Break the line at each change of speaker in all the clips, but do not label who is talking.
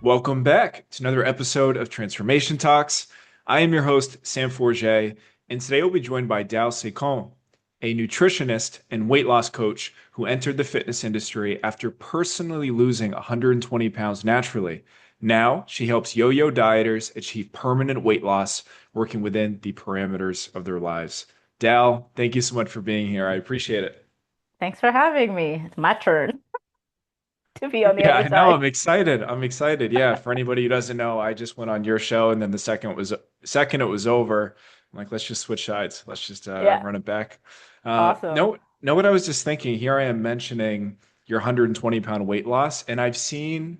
Welcome back to another episode of Transformation Talks. I am your host, Sam Forget, and today we'll be joined by Dal Sekhon, a nutritionist and weight loss coach who entered the fitness industry after personally losing 120 pounds naturally. Now she helps yo-yo dieters achieve permanent weight loss, working within the parameters of their lives. Dal, thank you so much for being here. I appreciate it.
Thanks for having me. It's my turn to be on the
Yeah,
other
I know.
side.
I'm excited. I'm excited. Yeah, for anybody who doesn't know, I just went on your show, and then the second it was over. I'm like, let's just switch sides. Let's just
Yeah,
run it back.
awesome.
No, know what I was just thinking. Here I am mentioning your 120 pound weight loss, and I've seen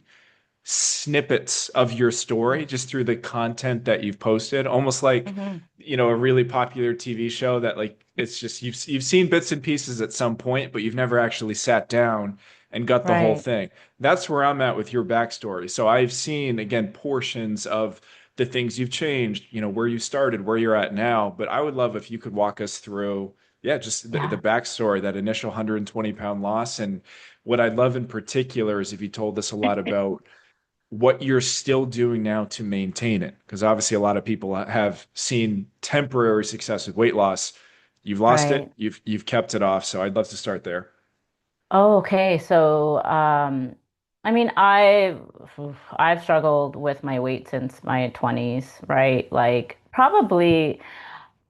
snippets of your story just through the content that you've posted, almost like,
Hmm.
a really popular TV show that like it's just you've seen bits and pieces at some point, but you've never actually sat down and got the whole
Right.
thing. That's where I'm at with your backstory. So I've seen again portions of the things you've changed, where you started, where you're at now, but I would love if you could walk us through, yeah, just the
Yeah.
backstory, that initial 120 pound loss. And what I'd love in particular is if you told us a lot about what you're still doing now to maintain it. Because obviously, a lot of people have seen temporary success with weight loss. You've lost it,
Right.
you've kept it off. So I'd love to start there.
Oh, okay. So, I mean, I've struggled with my weight since my 20s, right? Like probably,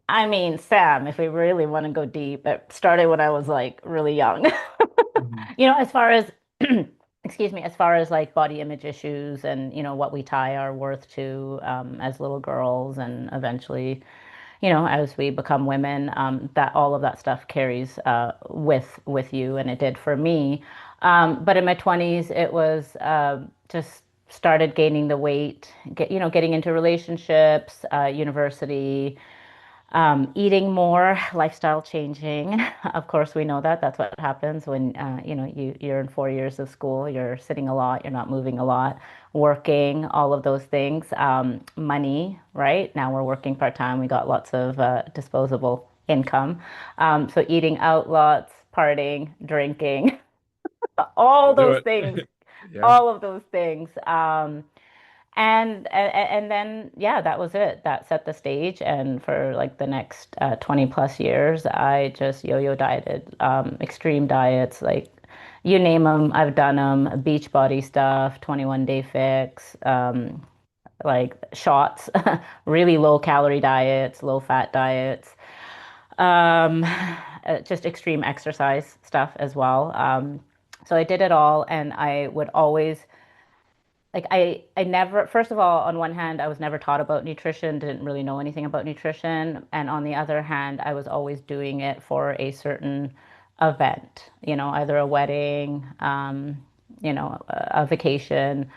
I mean, Sam, if we really want to go deep, it started when I was like really young.
Mhm.
As far as excuse me, as far as like body image issues and what we tie our worth to as little girls and eventually as we become women, that all of that stuff carries with you, and it did for me. But in my 20s, it was just started gaining the weight, getting into relationships, university, eating more, lifestyle changing. Of course, we know that that's what happens when you're in 4 years of school. You're sitting a lot. You're not moving a lot. Working, all of those things. Money, right? Now we're working part time. We got lots of disposable income. So eating out lots, partying, drinking, all
We'll do
those
it.
things,
Yeah.
all of those things. And then yeah, that was it. That set the stage. And for like the next 20 plus years, I just yo-yo dieted, extreme diets, like you name them, I've done them. Beach body stuff, 21-day fix, like shots, really low calorie diets, low fat diets, um, just extreme exercise stuff as well. So I did it all, and I would always like I never, first of all, on one hand, I was never taught about nutrition, didn't really know anything about nutrition, and on the other hand, I was always doing it for a certain event, either a wedding, a vacation,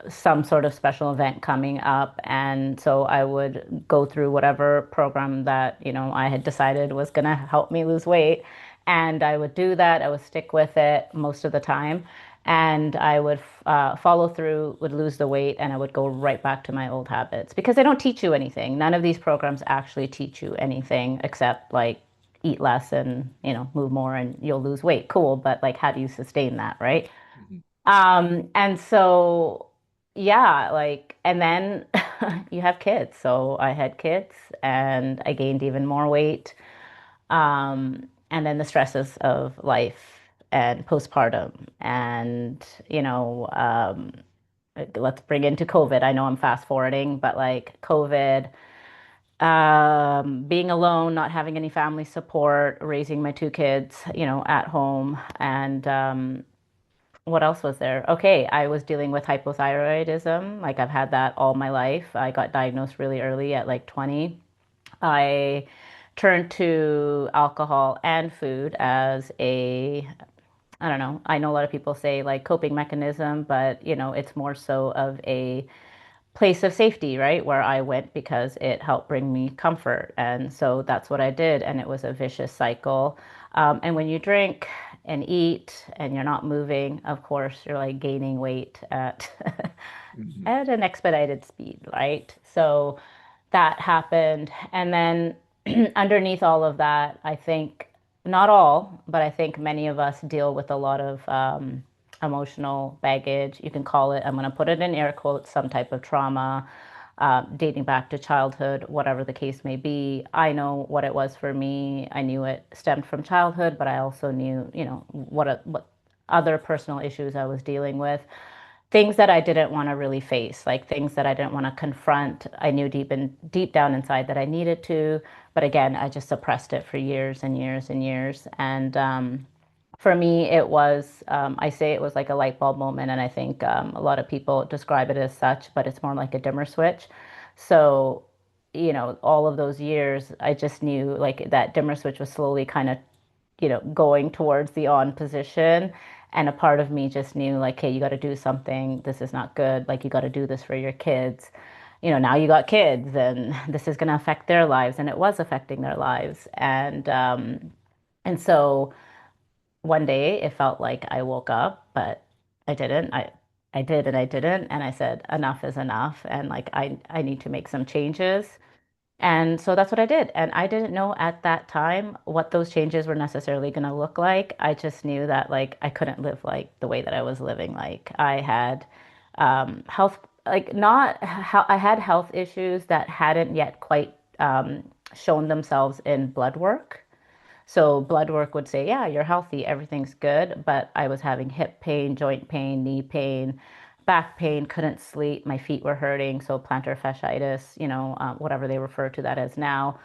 some sort of special event coming up. And so I would go through whatever program that, I had decided was going to help me lose weight. And I would do that. I would stick with it most of the time. And I would follow through, would lose the weight, and I would go right back to my old habits because they don't teach you anything. None of these programs actually teach you anything except like eat less and, move more and you'll lose weight. Cool. But like, how do you sustain that? Right.
Mhm.
And so, yeah, like, and then you have kids. So I had kids and I gained even more weight. And then the stresses of life and postpartum and, let's bring into COVID. I know I'm fast forwarding, but like COVID, being alone, not having any family support, raising my two kids, at home, and what else was there? Okay, I was dealing with hypothyroidism. Like I've had that all my life. I got diagnosed really early at like 20. I turned to alcohol and food as I don't know. I know a lot of people say like coping mechanism, but it's more so of a place of safety, right? Where I went because it helped bring me comfort. And so that's what I did. And it was a vicious cycle. And when you drink and eat and you're not moving, of course, you're like gaining weight at
Mhm.
at an expedited speed, right? So that happened. And then underneath all of that, I think not all, but I think many of us deal with a lot of emotional baggage. You can call it, I'm going to put it in air quotes, some type of trauma, dating back to childhood, whatever the case may be. I know what it was for me. I knew it stemmed from childhood, but I also knew, what other personal issues I was dealing with. Things that I didn't want to really face, like things that I didn't want to confront. I knew deep down inside that I needed to, but again, I just suppressed it for years and years and years. And for me, it was, I say it was like a light bulb moment, and I think a lot of people describe it as such, but it's more like a dimmer switch. So, all of those years, I just knew like that dimmer switch was slowly kind of, going towards the on position. And a part of me just knew like, hey, you got to do something. This is not good. Like, you got to do this for your kids. Now you got kids, and this is going to affect their lives. And it was affecting their lives. And so one day it felt like I woke up, but I didn't. I did and I didn't. And I said, enough is enough. And like, I need to make some changes. And so that's what I did. And I didn't know at that time what those changes were necessarily going to look like. I just knew that like I couldn't live like the way that I was living. Like I had health, like not how I had health issues that hadn't yet quite shown themselves in blood work. So blood work would say, yeah, you're healthy, everything's good. But I was having hip pain, joint pain, knee pain, back pain, couldn't sleep, my feet were hurting. So plantar fasciitis, whatever they refer to that as now.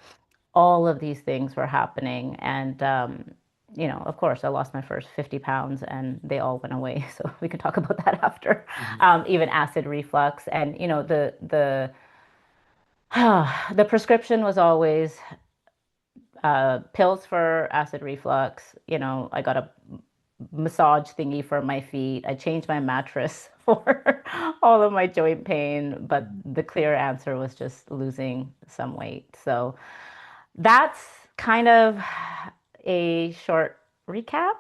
All of these things were happening. And, of course, I lost my first 50 pounds and they all went away. So we can talk about that after.
Mhm.
Even acid reflux. And, the prescription was always pills for acid reflux. I got a massage thingy for my feet. I changed my mattress for all of my joint pain, but
Mhm.
the clear answer was just losing some weight. So that's kind of a short recap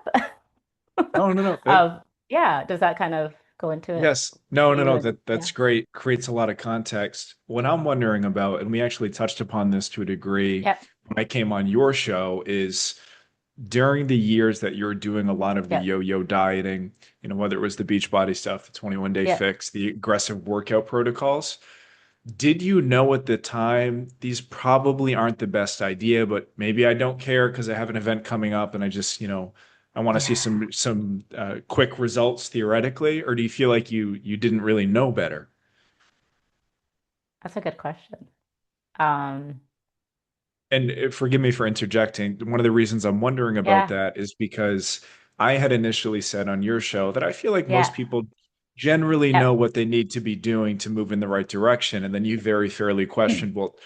No, no, no.
of, yeah, does that kind of go into it?
Yes. No,
What
no,
you
no.
would,
That's
yeah.
great. Creates a lot of context. What I'm wondering about, and we actually touched upon this to a degree
Yep.
when I came on your show, is during the years that you're doing a lot of the
Yep.
yo-yo dieting, whether it was the Beachbody stuff, the 21 day
Yep.
fix, the aggressive workout protocols, did you know at the time these probably aren't the best idea, but maybe I don't care because I have an event coming up and I just, I want to see
Yeah.
some quick results theoretically, or do you feel like you didn't really know better?
That's a good question. Um,
And forgive me for interjecting. One of the reasons I'm wondering about
yeah.
that is because I had initially said on your show that I feel like most
Yeah.
people generally know
Yep.
what they need to be doing to move in the right direction. And then you very fairly questioned, well,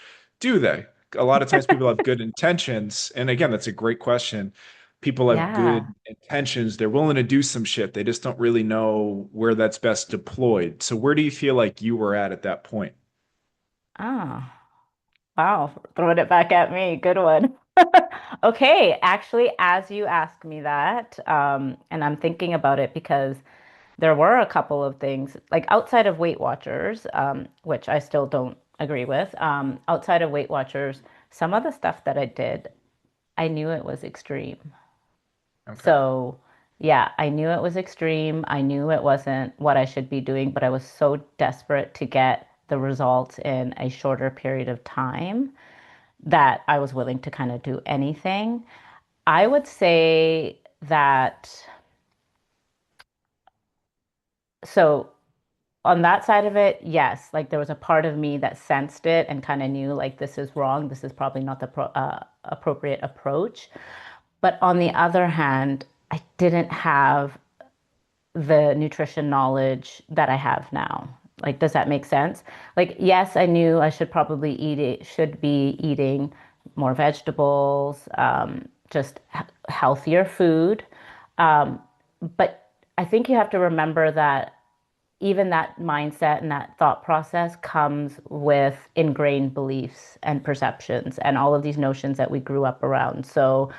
do they? A lot of times people have good intentions. And again, that's a great question. People have
Yeah.
good intentions. They're willing to do some shit. They just don't really know where that's best deployed. So where do you feel like you were at that point?
Oh. Wow, throwing it back at me. Good one. Okay, actually, as you ask me that, and I'm thinking about it because there were a couple of things, like outside of Weight Watchers, which I still don't agree with, outside of Weight Watchers, some of the stuff that I did, I knew it was extreme.
Okay.
So, yeah, I knew it was extreme. I knew it wasn't what I should be doing, but I was so desperate to get the results in a shorter period of time that I was willing to kind of do anything. I would say that, so on that side of it, yes, like there was a part of me that sensed it and kind of knew like this is wrong. This is probably not the appropriate approach. But on the other hand, I didn't have the nutrition knowledge that I have now. Like, does that make sense? Like, yes, I knew I should probably should be eating more vegetables, just healthier food. Um, but I think you have to remember that even that mindset and that thought process comes with ingrained beliefs and perceptions and all of these notions that we grew up around. So,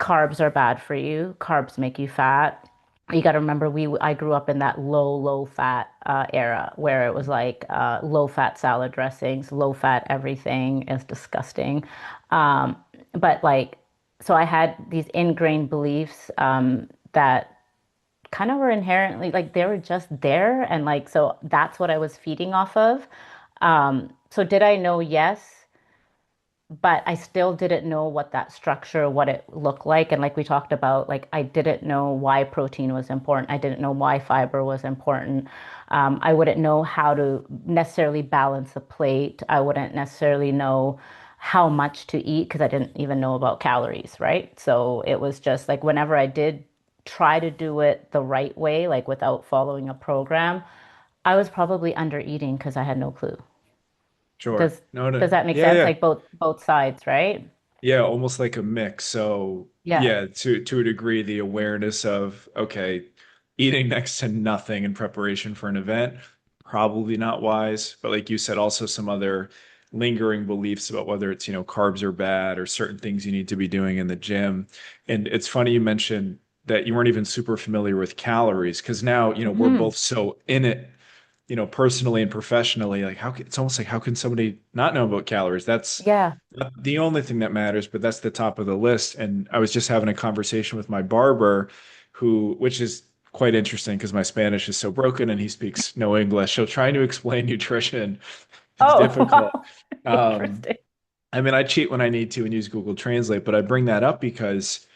carbs are bad for you. Carbs make you fat. You got to remember, I grew up in that low fat era where it was like low fat salad dressings, low fat everything is disgusting. Um, but like, so I had these ingrained beliefs that kind of were inherently like they were just there. And like, so that's what I was feeding off of. So did I know? Yes, but I still didn't know what that structure, what it looked like. And like we talked about, like I didn't know why protein was important. I didn't know why fiber was important. I wouldn't know how to necessarily balance a plate. I wouldn't necessarily know how much to eat because I didn't even know about calories, right? So it was just like whenever I did try to do it the right way, like without following a program, I was probably under eating because I had no clue.
Sure.
Does
No, no.
does that make
Yeah,
sense?
yeah.
Like both sides, right?
Yeah, almost like a mix. So,
Yeah.
yeah, to a degree, the awareness of, okay, eating next to nothing in preparation for an event, probably not wise. But like you said, also some other lingering beliefs about whether it's, carbs are bad or certain things you need to be doing in the gym. And it's funny you mentioned that you weren't even super familiar with calories because now, we're
Hmm.
both so in it, personally and professionally. Like it's almost like how can somebody not know about calories? That's
Yeah.
not the only thing that matters, but that's the top of the list. And I was just having a conversation with my barber, which is quite interesting because my Spanish is so broken and he speaks no English. So trying to explain nutrition is
Oh,
difficult.
wow.
Um,
Interesting.
I mean, I cheat when I need to and use Google Translate, but I bring that up because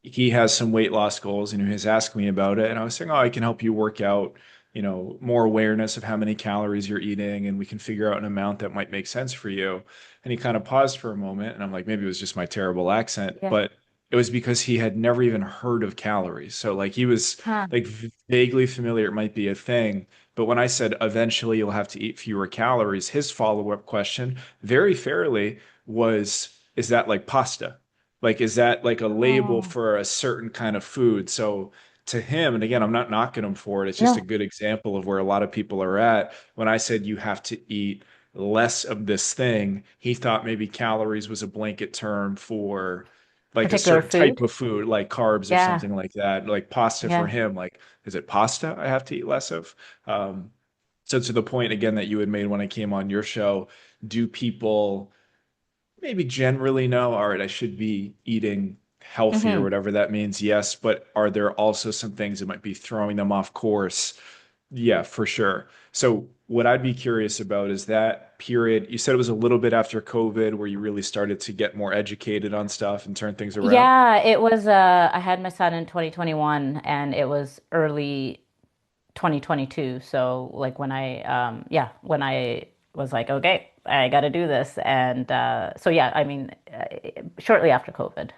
he has some weight loss goals and he was asking me about it. And I was saying, oh, I can help you work out, more awareness of how many calories you're eating, and we can figure out an amount that might make sense for you. And he kind of paused for a moment, and I'm like, maybe it was just my terrible accent,
Yeah.
but it was because he had never even heard of calories. So like he was
Huh.
like vaguely familiar, it might be a thing. But when I said eventually you'll have to eat fewer calories, his follow-up question, very fairly, was, is that like pasta? Like, is that like a label
Oh,
for a certain kind of food? So to him, and again, I'm not knocking him for it. It's just a
no.
good example of where a lot of people are at. When I said you have to eat less of this thing, he thought maybe calories was a blanket term for like a
Particular
certain type
food?
of food, like carbs or
Yeah.
something like that. Like pasta for
Yeah.
him, like, is it pasta I have to eat less of? Um, so to the point again that you had made when I came on your show, do people maybe generally know, all right, I should be eating healthy or
Hmm.
whatever that means? Yes, but are there also some things that might be throwing them off course? Yeah, for sure. So what I'd be curious about is that period. You said it was a little bit after COVID where you really started to get more educated on stuff and turn things around.
Yeah, it was I had my son in 2021 and it was early 2022. So like when I yeah, when I was like, okay, I got to do this. And so yeah, I mean shortly after COVID.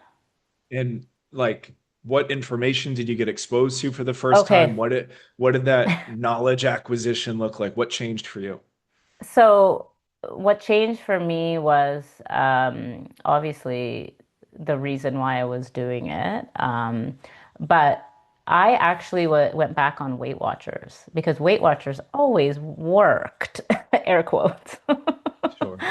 And like, what information did you get exposed to for the first time?
Okay.
What did that knowledge acquisition look like? What changed for you?
So what changed for me was obviously the reason why I was doing it. But I actually went back on Weight Watchers because Weight Watchers always worked, air quotes.
Sure.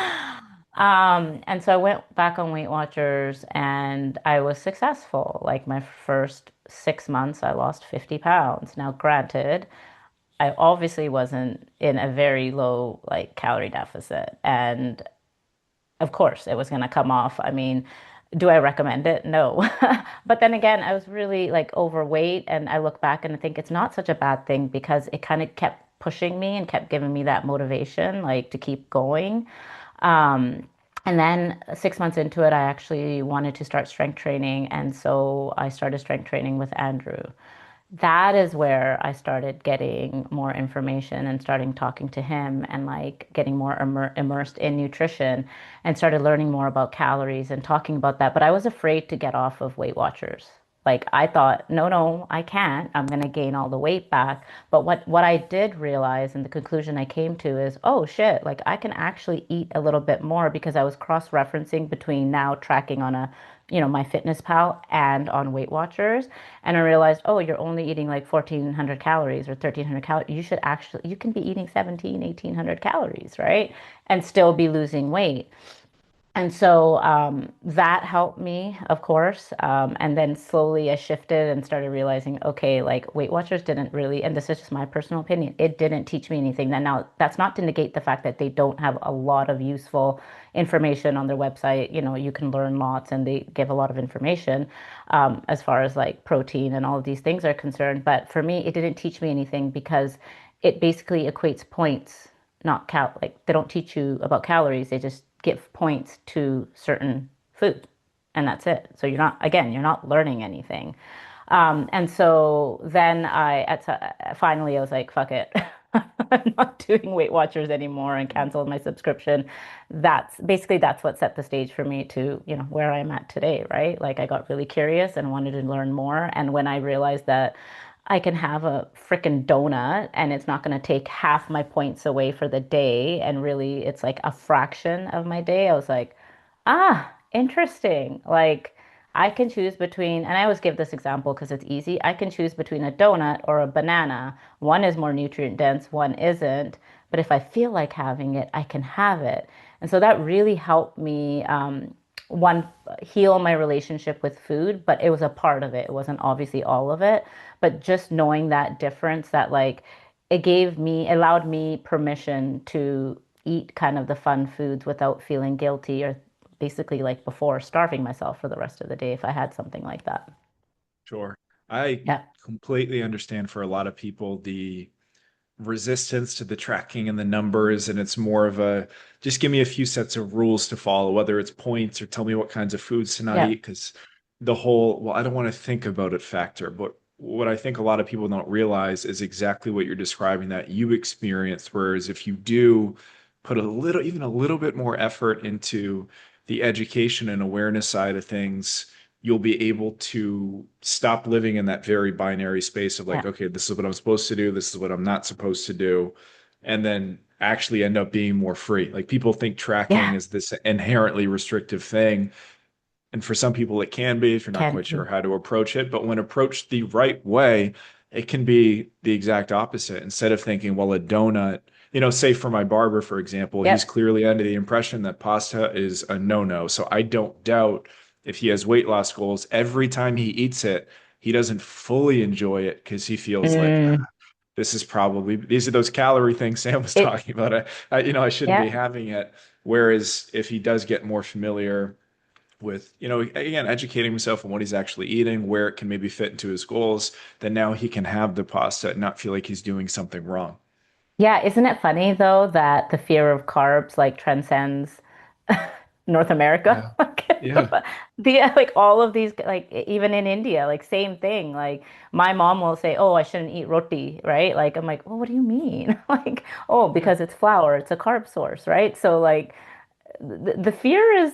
And so I went back on Weight Watchers and I was successful. Like my first 6 months, I lost 50 pounds. Now, granted, I obviously wasn't in a very low like calorie deficit. And of course, it was going to come off. I mean, do I recommend it? No. But then again, I was really like overweight and I look back and I think it's not such a bad thing because it kind of kept pushing me and kept giving me that motivation like to keep going. Um, and then 6 months into it, I actually wanted to start strength training. And so I started strength training with Andrew. That is where I started getting more information and starting talking to him and like getting more immersed in nutrition and started learning more about calories and talking about that. But I was afraid to get off of Weight Watchers. Like I thought, no, no, I can't. I'm gonna gain all the weight back. But what I did realize and the conclusion I came to is, oh shit, like I can actually eat a little bit more because I was cross-referencing between now tracking on a, my Fitness Pal and on Weight Watchers. And I realized, oh, you're only eating like 1,400 calories or 1,300 calories. You can be eating 17, 1,800 calories, right? And still be losing weight. And so that helped me, of course. And then slowly I shifted and started realizing, okay, like Weight Watchers didn't really, and this is just my personal opinion, it didn't teach me anything. Now, that's not to negate the fact that they don't have a lot of useful information on their website. You know, you can learn lots and they give a lot of information as far as like protein and all of these things are concerned. But for me, it didn't teach me anything because it basically equates points, not like they don't teach you about calories. They just give points to certain food, and that's it. So you're not, again, you're not learning anything. And so then finally I was like, fuck it. I'm not doing Weight Watchers anymore and canceled my subscription. That's what set the stage for me to, where I'm at today, right? Like I got really curious and wanted to learn more. And when I realized that I can have a freaking donut and it's not going to take half my points away for the day, and really it's like a fraction of my day, I was like, interesting. Like I can choose between, and I always give this example because it's easy. I can choose between a donut or a banana. One is more nutrient dense, one isn't. But if I feel like having it, I can have it. And so that really helped me, one, heal my relationship with food, but it was a part of it. It wasn't obviously all of it. But just knowing that difference, that like allowed me permission to eat kind of the fun foods without feeling guilty or basically like before starving myself for the rest of the day if I had something like that.
Sure. I
Yeah.
completely understand for a lot of people the resistance to the tracking and the numbers, and it's more of a just give me a few sets of rules to follow, whether it's points or tell me what kinds of foods to not
Yeah.
eat, because the whole, well, I don't want to think about it factor. But what I think a lot of people don't realize is exactly what you're describing that you experienced. Whereas if you do put a little, even a little bit more effort into the education and awareness side of things, you'll be able to stop living in that very binary space of like,
Yeah.
okay, this is what I'm supposed to do, this is what I'm not supposed to do, and then actually end up being more free. Like people think tracking
Yeah.
is this inherently restrictive thing. And for some people, it can be if you're not
Can
quite sure
be.
how to approach it. But when approached the right way, it can be the exact opposite. Instead of thinking, well, a donut, say for my barber, for example, he's
Yep.
clearly under the impression that pasta is a no-no. So I don't doubt if he has weight loss goals, every time he eats it, he doesn't fully enjoy it because he feels like,
Mm.
this is probably, these are those calorie things Sam was
It,
talking about. I shouldn't be
yeah.
having it. Whereas if he does get more familiar with, again, educating himself on what he's actually eating, where it can maybe fit into his goals, then now he can have the pasta and not feel like he's doing something wrong.
Yeah. Isn't it funny though that the fear of carbs like transcends North America?
Yeah.
Like
Yeah.
like all of these, like even in India, like same thing. Like my mom will say, "Oh, I shouldn't eat roti," right? Like I'm like, "Well, what do you mean?" Like, "Oh,
Yeah.
because it's flour, it's a carb source," right? So like the fear is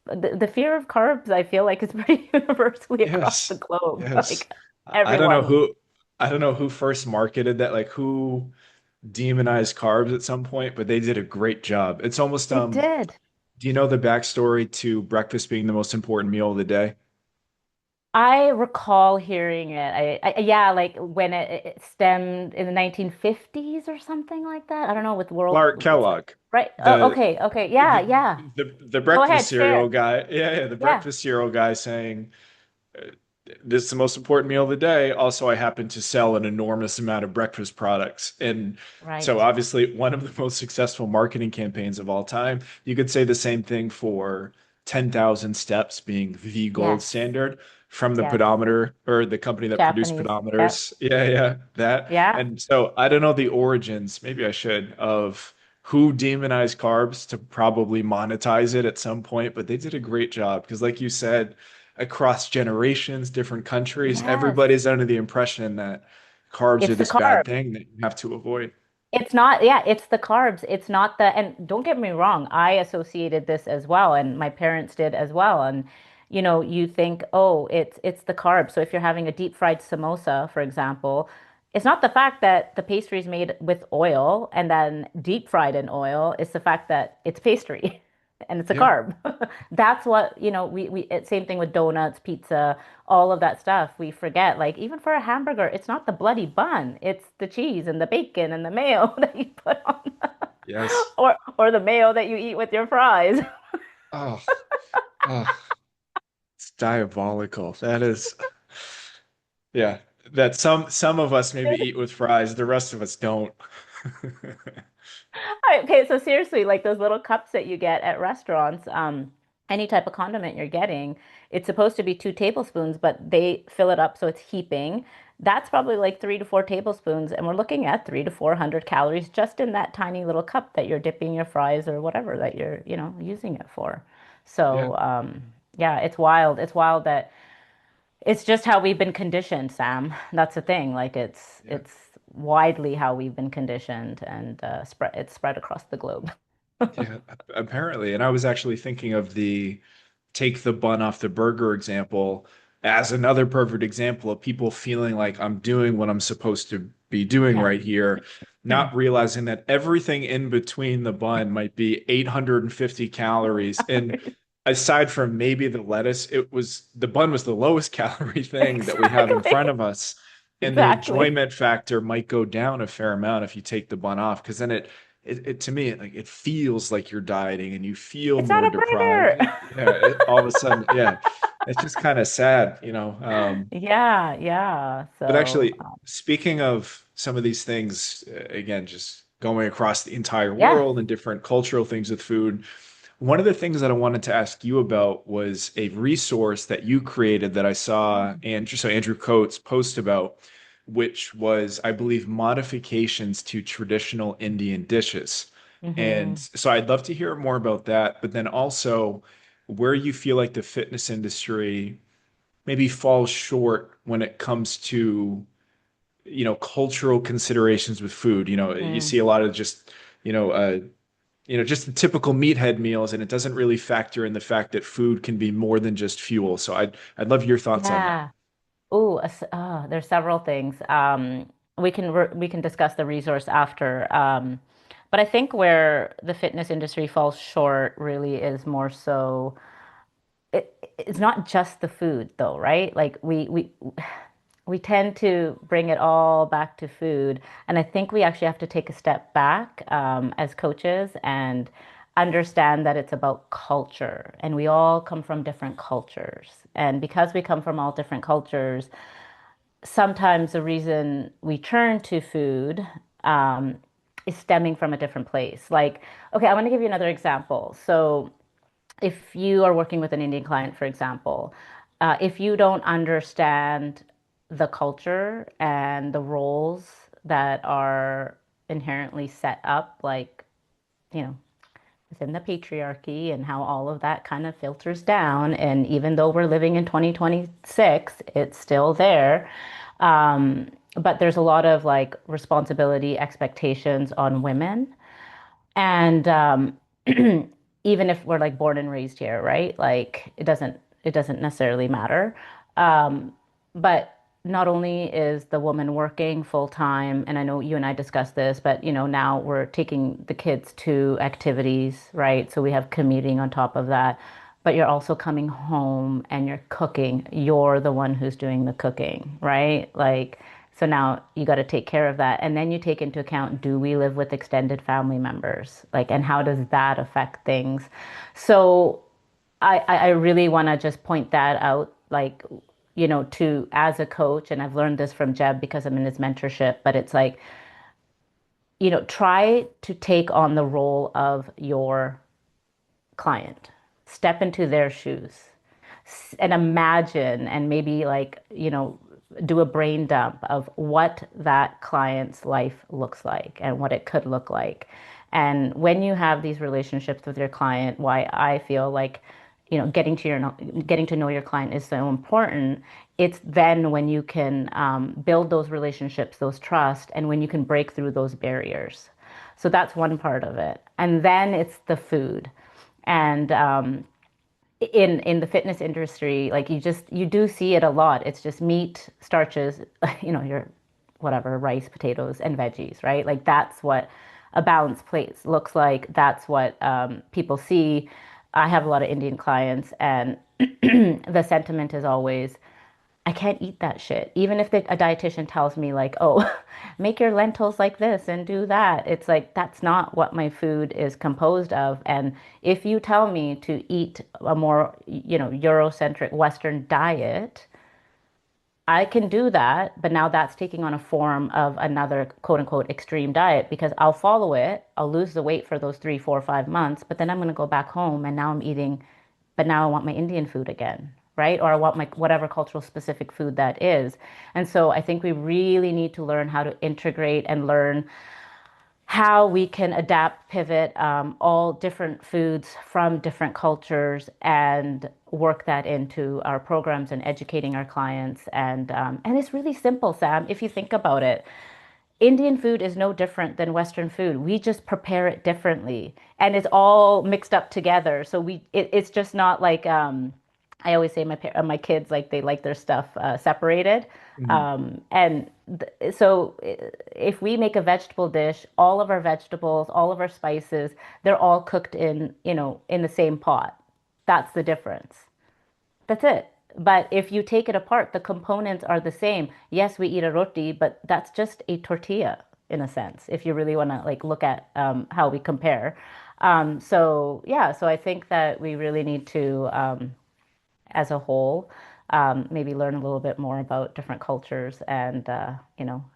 the fear of carbs, I feel like is pretty universally across the
Yes.
globe.
Yes.
Like
I don't know
everyone.
who I don't know who first marketed that, like who demonized carbs at some point, but they did a great job. It's almost
They did.
do you know the backstory to breakfast being the most important meal of the day?
I recall hearing it. Yeah, like when it stemmed in the 1950s or something like that. I don't know, with world,
Clark Kellogg,
right?
the
Okay, okay. Yeah,
the
yeah.
the
Go
breakfast
ahead,
cereal
share.
guy. Yeah, yeah, the
Yeah,
breakfast cereal guy saying, this is the most important meal of the day. Also, I happen to sell an enormous amount of breakfast products. And so,
right.
obviously, one of the most successful marketing campaigns of all time. You could say the same thing for 10,000 steps being the gold
Yes,
standard from the
yes.
pedometer or the company that produced
Japanese. Yep.
pedometers. Yeah, yeah, that.
Yeah.
And so, I don't know the origins, maybe I should, of who demonized carbs to probably monetize it at some point, but they did a great job because, like you said, across generations, different countries,
Yes.
everybody's under the impression that carbs are
It's the
this bad
carbs.
thing that you have to avoid.
It's not, yeah, it's the carbs. It's not and don't get me wrong, I associated this as well, and my parents did as well. And you think, oh, it's the carbs. So if you're having a deep fried samosa, for example, it's not the fact that the pastry is made with oil and then deep fried in oil. It's the fact that it's pastry and it's a
Yeah.
carb. That's what, same thing with donuts, pizza, all of that stuff. We forget, like, even for a hamburger, it's not the bloody bun, it's the cheese and the bacon and the mayo that you put on,
Yes.
or the mayo that you eat with your fries.
Oh, oh, it's diabolical. That is, yeah. That some of us maybe eat with fries, the rest of us don't.
Okay, so seriously, like those little cups that you get at restaurants, any type of condiment you're getting, it's supposed to be 2 tablespoons, but they fill it up so it's heaping. That's probably like 3 to 4 tablespoons, and we're looking at 300 to 400 calories just in that tiny little cup that you're dipping your fries or whatever that you're, using it for.
Yeah,
So, yeah, it's wild. It's wild that it's just how we've been conditioned, Sam. That's the thing. Like
yeah.
it's widely how we've been conditioned, and it's spread across the globe.
Yeah, apparently. And I was actually thinking of the take the bun off the burger example as another perfect example of people feeling like I'm doing what I'm supposed to be doing
Yeah.
right here, not realizing that everything in between the bun might be 850 calories. And aside from maybe the lettuce, the bun was the lowest calorie thing that we have in front
Exactly.
of us. And the
Exactly.
enjoyment factor might go down a fair amount if you take the bun off, because then to me like it feels like you're dieting and you feel
It's not
more
a
deprived.
burger.
Yeah, all of a sudden, yeah, it's just kind of sad.
Yeah, yeah.
But
So,
actually, speaking of some of these things, again, just going across the entire
yeah.
world and different cultural things with food, one of the things that I wanted to ask you about was a resource that you created that I saw Andrew Coates post about, which was, I believe, modifications to traditional Indian dishes. And
Hmm.
so I'd love to hear more about that, but then also where you feel like the fitness industry maybe falls short when it comes to, cultural considerations with food. You
Hmm.
see a lot of just, you know, uh, just the typical meathead meals, and it doesn't really factor in the fact that food can be more than just fuel. So I'd love your thoughts on that.
Yeah. Oh, there's several things. We can discuss the resource after. But I think where the fitness industry falls short really is more so it's not just the food though, right? Like we tend to bring it all back to food, and I think we actually have to take a step back as coaches and understand that it's about culture, and we all come from different cultures, and because we come from all different cultures, sometimes the reason we turn to food um, is stemming from a different place. Like, okay, I want to give you another example. So if you are working with an Indian client, for example, if you don't understand the culture and the roles that are inherently set up, like, you know, within the patriarchy and how all of that kind of filters down, and even though we're living in 2026, it's still there. But there's a lot of like responsibility expectations on women and even if we're like born and raised here, right? Like it doesn't necessarily matter. Um, but not only is the woman working full time, and I know you and I discussed this, but now we're taking the kids to activities, right? So we have commuting on top of that. But you're also coming home and you're cooking. You're the one who's doing the cooking, right? Like, so now you got to take care of that. And then you take into account, do we live with extended family members? Like, and how does that affect things? So I really want to just point that out, like, to as a coach, and I've learned this from Jeb because I'm in his mentorship, but it's like, try to take on the role of your client, step into their shoes and imagine and maybe like, do a brain dump of what that client's life looks like and what it could look like. And when you have these relationships with your client, why I feel like, getting to know your client is so important. It's then when you can build those relationships, those trust, and when you can break through those barriers. So that's one part of it. And then it's the food. And in the fitness industry, like you do see it a lot. It's just meat, starches, your whatever, rice, potatoes, and veggies, right? Like that's what a balanced plate looks like. That's what people see. I have a lot of Indian clients, and the sentiment is always, I can't eat that shit. Even if a dietitian tells me like, oh, make your lentils like this and do that. It's like that's not what my food is composed of. And if you tell me to eat a more, Eurocentric Western diet, I can do that, but now that's taking on a form of another quote unquote extreme diet because I'll follow it. I'll lose the weight for those 3, 4, 5 months, but then I'm going to go back home and now I'm eating, but now I want my Indian food again, right? Or I want my whatever cultural specific food that is. And so I think we really need to learn how to integrate and learn how we can adapt, pivot all different foods from different cultures and work that into our programs and educating our clients. And it's really simple, Sam, if you think about it. Indian food is no different than Western food. We just prepare it differently, and it's all mixed up together. So it's just not like I always say my kids like they like their stuff separated.
Mhm.
So if we make a vegetable dish, all of our vegetables, all of our spices, they're all cooked in the same pot. That's the difference. That's it. But if you take it apart, the components are the same. Yes, we eat a roti, but that's just a tortilla in a sense, if you really want to like look at how we compare. So yeah, so I think that we really need to, as a whole, maybe learn a little bit more about different cultures and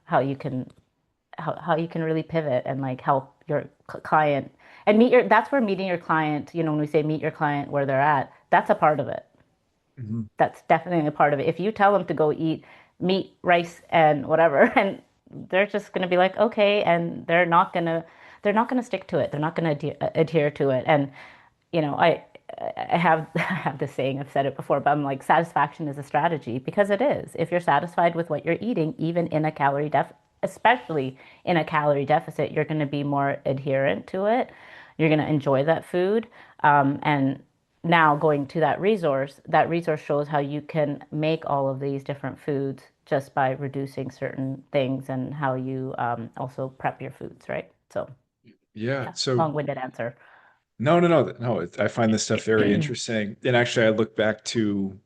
how you can really pivot and like help your client and that's where meeting your client, when we say meet your client where they're at, that's a part of it.
Mhm.
That's definitely a part of it. If you tell them to go eat meat, rice, and whatever, and they're just going to be like, okay, and they're not gonna stick to it. They're not going to adhere to it. And I have I have this saying. I've said it before, but I'm like, satisfaction is a strategy because it is. If you're satisfied with what you're eating, even in a especially in a calorie deficit, you're going to be more adherent to it. You're going to enjoy that food, and now going to that resource shows how you can make all of these different foods just by reducing certain things and how you also prep your foods, right? So,
Yeah.
yeah,
So
long-winded answer.
no, no, no, no. I find this stuff very interesting. And actually, I look back to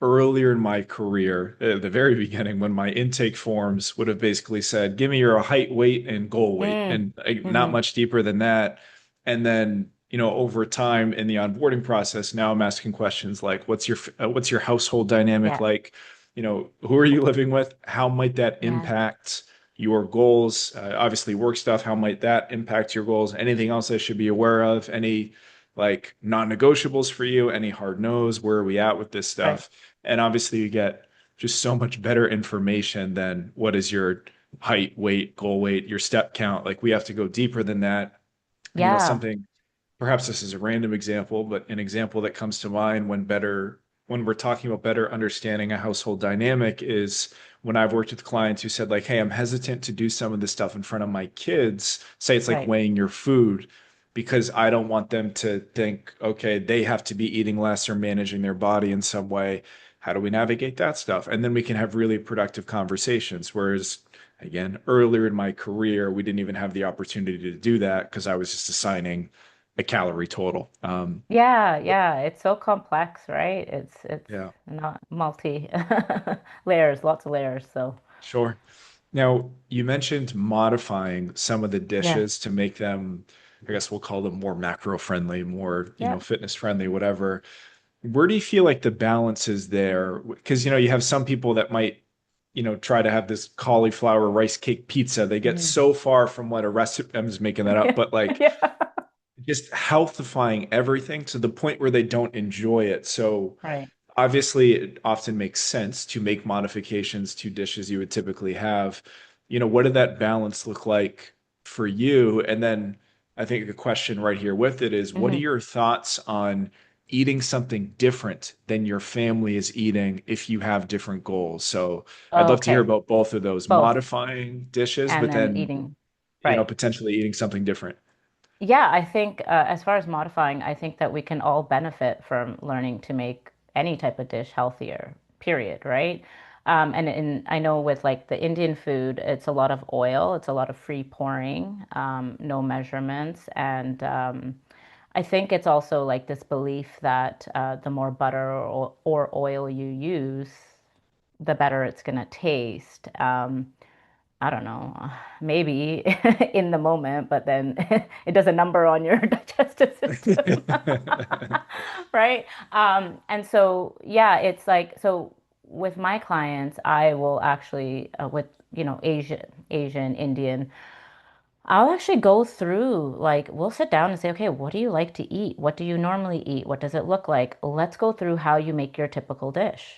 earlier in my career, at the very beginning, when my intake forms would have basically said, "Give me your height, weight, and goal weight,"
Mm.
and not
Hmm.
much deeper than that. And then, over time in the onboarding process, now I'm asking questions like, what's your household dynamic
Yeah,
like? Who are you living with? How might that
yeah,
impact your goals? Obviously, work stuff. How might that impact your goals? Anything else I should be aware of? Any like non-negotiables for you? Any hard no's? Where are we at with this
right.
stuff? And obviously, you get just so much better information than what is your height, weight, goal weight, your step count. Like we have to go deeper than that.
Yeah.
Something, perhaps this is a random example, but an example that comes to mind when we're talking about better understanding a household dynamic is when I've worked with clients who said like, "Hey, I'm hesitant to do some of this stuff in front of my kids." Say it's like
Right.
weighing your food because I don't want them to think, okay, they have to be eating less or managing their body in some way. How do we navigate that stuff? And then we can have really productive conversations. Whereas, again, earlier in my career, we didn't even have the opportunity to do that because I was just assigning a calorie total.
Yeah, yeah. It's so complex, right? It's
Yeah,
not multi layers, lots of layers. So
sure. Now, you mentioned modifying some of the
yeah,
dishes to make them, I guess we'll call them more macro friendly, more,
yeah.
fitness friendly, whatever. Where do you feel like the balance is there? Because, you have some people that might, try to have this cauliflower rice cake pizza. They get
Mhm.
so far from what a recipe, I'm just making that up,
Yeah,
but like
yeah.
just healthifying everything to the point where they don't enjoy it. So
Right.
obviously, it often makes sense to make modifications to dishes you would typically have. What did that balance look like for you? And then I think the question right here with it is, what are
Hmm.
your thoughts on eating something different than your family is eating if you have different goals? So I'd love to hear
Okay.
about both of those,
Both.
modifying dishes,
And
but
then
then,
eating. Right.
potentially eating something different.
Yeah, I think as far as modifying, I think that we can all benefit from learning to make any type of dish healthier, period, right? And I know with like the Indian food, it's a lot of oil, it's a lot of free pouring, no measurements. And I think it's also like this belief that the more butter or oil you use, the better it's going to taste. I don't know, maybe in the moment, but then it does a number on your digestive system. Right? And so, yeah, it's like, so with my clients, I will actually, with, Asian, Indian, I'll actually go through, like, we'll sit down and say, okay, what do you like to eat? What do you normally eat? What does it look like? Let's go through how you make your typical dish,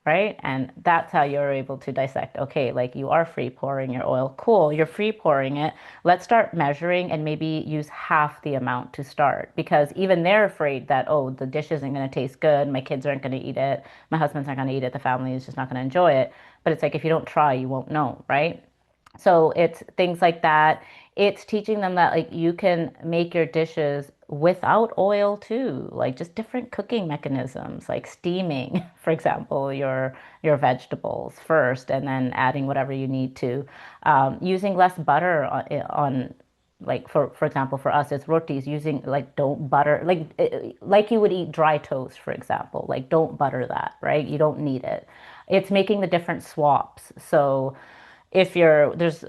right? And that's how you're able to dissect. Okay, like you are free pouring your oil. Cool, you're free pouring it. Let's start measuring and maybe use half the amount to start because even they're afraid that, oh, the dish isn't going to taste good. My kids aren't going to eat it. My husband's not going to eat it. The family is just not going to enjoy it. But it's like if you don't try, you won't know, right? So it's things like that. It's teaching them that like you can make your dishes without oil too, like just different cooking mechanisms, like steaming, for example, your vegetables first, and then adding whatever you need to. Using less butter on like for example for us it's rotis using like don't butter like you would eat dry toast for example like don't butter that right you don't need it it's making the different swaps so if you're there's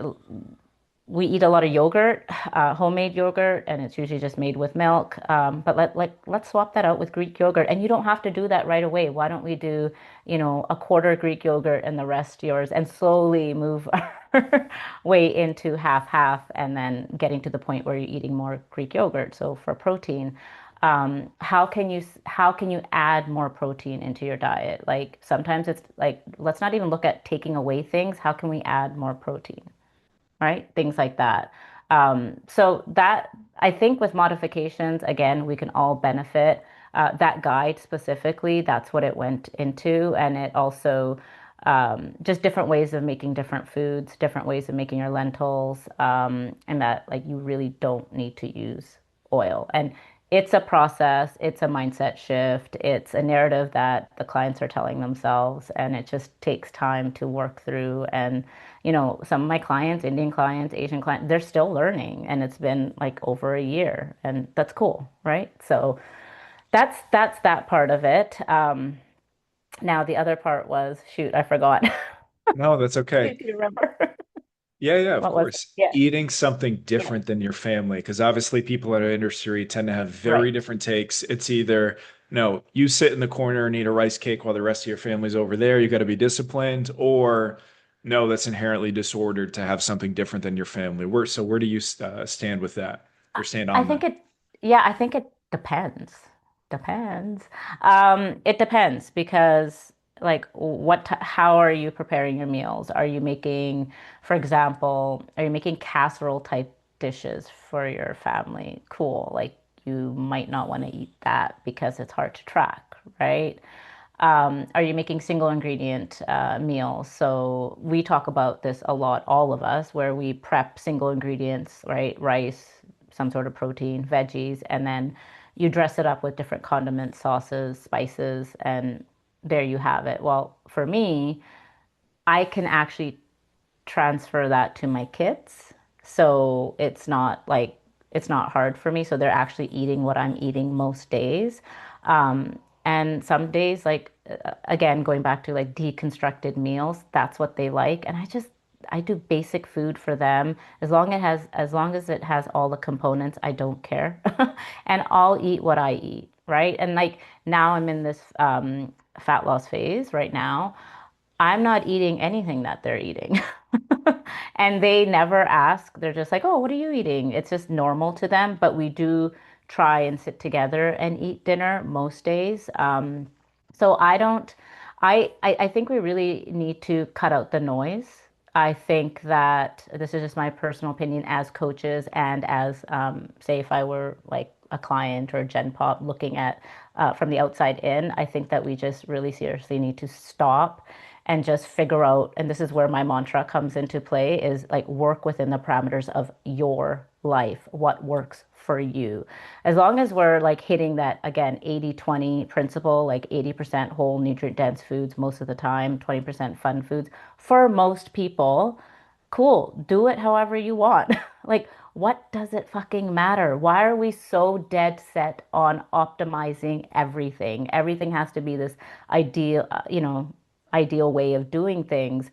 we eat a lot of yogurt, homemade yogurt, and it's usually just made with milk. But let's swap that out with Greek yogurt, and you don't have to do that right away. Why don't we do, a quarter Greek yogurt and the rest yours, and slowly move our way into half half, and then getting to the point where you're eating more Greek yogurt. So for protein, how can you add more protein into your diet? Like sometimes it's like let's not even look at taking away things. How can we add more protein? Right? Things like that. So that I think with modifications, again, we can all benefit. That guide specifically, that's what it went into, and it also just different ways of making different foods, different ways of making your lentils, and that like you really don't need to use oil. And it's a process, it's a mindset shift, it's a narrative that the clients are telling themselves, and it just takes time to work through. And some of my clients, Indian clients, Asian clients, they're still learning and it's been like over a year and that's cool, right? So that's that part of it. Now the other part was, shoot, I forgot.
No, that's
Do
okay.
you remember?
Yeah, yeah, of
What was it?
course.
Yeah.
Eating something
Yeah.
different than your family, because obviously people in our industry tend to have very
Right.
different takes. It's either, no, you sit in the corner and eat a rice cake while the rest of your family's over there. You got to be disciplined, or no, that's inherently disordered to have something different than your family. Where do you stand with that or stand
I
on
think
that?
yeah, I think it depends. Depends. It depends because like how are you preparing your meals? Are you making, for example, are you making casserole type dishes for your family? Cool. Like you might not want to eat that because it's hard to track, right? Are you making single ingredient meals? So we talk about this a lot, all of us, where we prep single ingredients, right? Rice, some sort of protein, veggies, and then you dress it up with different condiments, sauces, spices, and there you have it. Well, for me, I can actually transfer that to my kids. So it's not hard for me. So they're actually eating what I'm eating most days. And some days, like again, going back to like deconstructed meals, that's what they like. And I do basic food for them as long as it has all the components, I don't care. And I'll eat what I eat, right? And like now I'm in this fat loss phase right now. I'm not eating anything that they're eating. And they never ask. They're just like, "Oh, what are you eating?" It's just normal to them, but we do try and sit together and eat dinner most days. So I don't I think we really need to cut out the noise. I think that this is just my personal opinion as coaches and as say if I were like a client or a Gen Pop looking at from the outside in, I think that we just really seriously need to stop and just figure out, and this is where my mantra comes into play, is like work within the parameters of your life, what works for you. As long as we're like hitting that, again, 80-20 principle, like 80% whole nutrient dense foods most of the time, 20% fun foods, for most people, cool, do it however you want. Like, what does it fucking matter? Why are we so dead set on optimizing everything? Everything has to be this ideal, ideal way of doing things.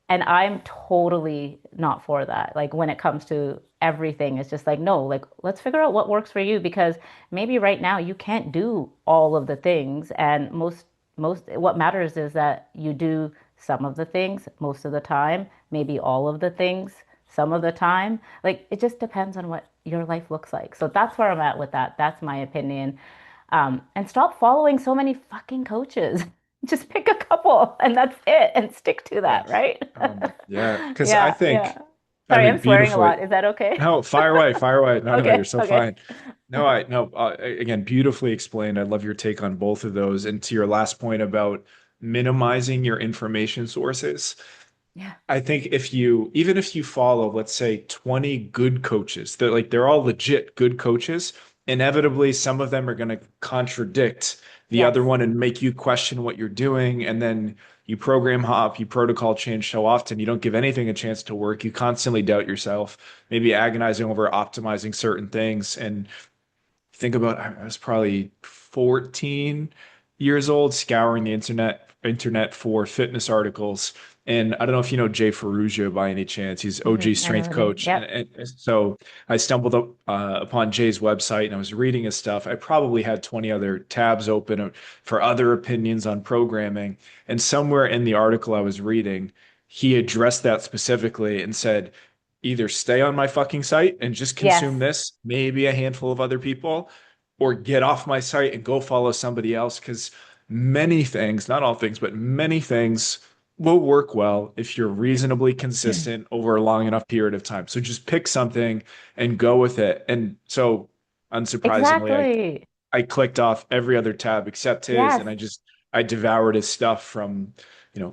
And I'm totally not for that. Like when it comes to everything, it's just like, no, like let's figure out what works for you because maybe right now you can't do all of the things. And most what matters is that you do some of the things most of the time, maybe all of the things some of the time. Like it just depends on what your life looks like. So that's where I'm at with that. That's my opinion. And stop following so many fucking coaches. Just pick a couple and that's it and stick to that,
Yes.
right?
Yeah, because I
Yeah, yeah.
think, I
Sorry, I'm
mean,
swearing a
beautifully.
lot. Is that okay?
No, fire away, fire away. No, no, you're
Okay,
so
okay.
fine. No, I no. Again, beautifully explained. I love your take on both of those. And to your last point about minimizing your information sources,
Yeah.
I think even if you follow, let's say, 20 good coaches, they're all legit good coaches, inevitably some of them are going to contradict the
Yes.
other one and make you question what you're doing. And then you program hop, you protocol change so often, you don't give anything a chance to work. You constantly doubt yourself, maybe agonizing over optimizing certain things. And think about I was probably 14 years old scouring the internet for fitness articles. And I don't know if you know Jay Ferruggia by any chance. He's OG
I know
strength
the name.
coach.
Yep.
And so I stumbled upon Jay's website and I was reading his stuff. I probably had 20 other tabs open for other opinions on programming. And somewhere in the article I was reading, he addressed that specifically and said, either stay on my fucking site and just consume
Yes.
this, maybe a handful of other people, or get off my site and go follow somebody else. Because many things, not all things, but many things will work well if you're reasonably consistent over a long enough period of time. So just pick something and go with it. And so, unsurprisingly,
Exactly.
I clicked off every other tab except his,
Yes.
and I devoured his stuff from,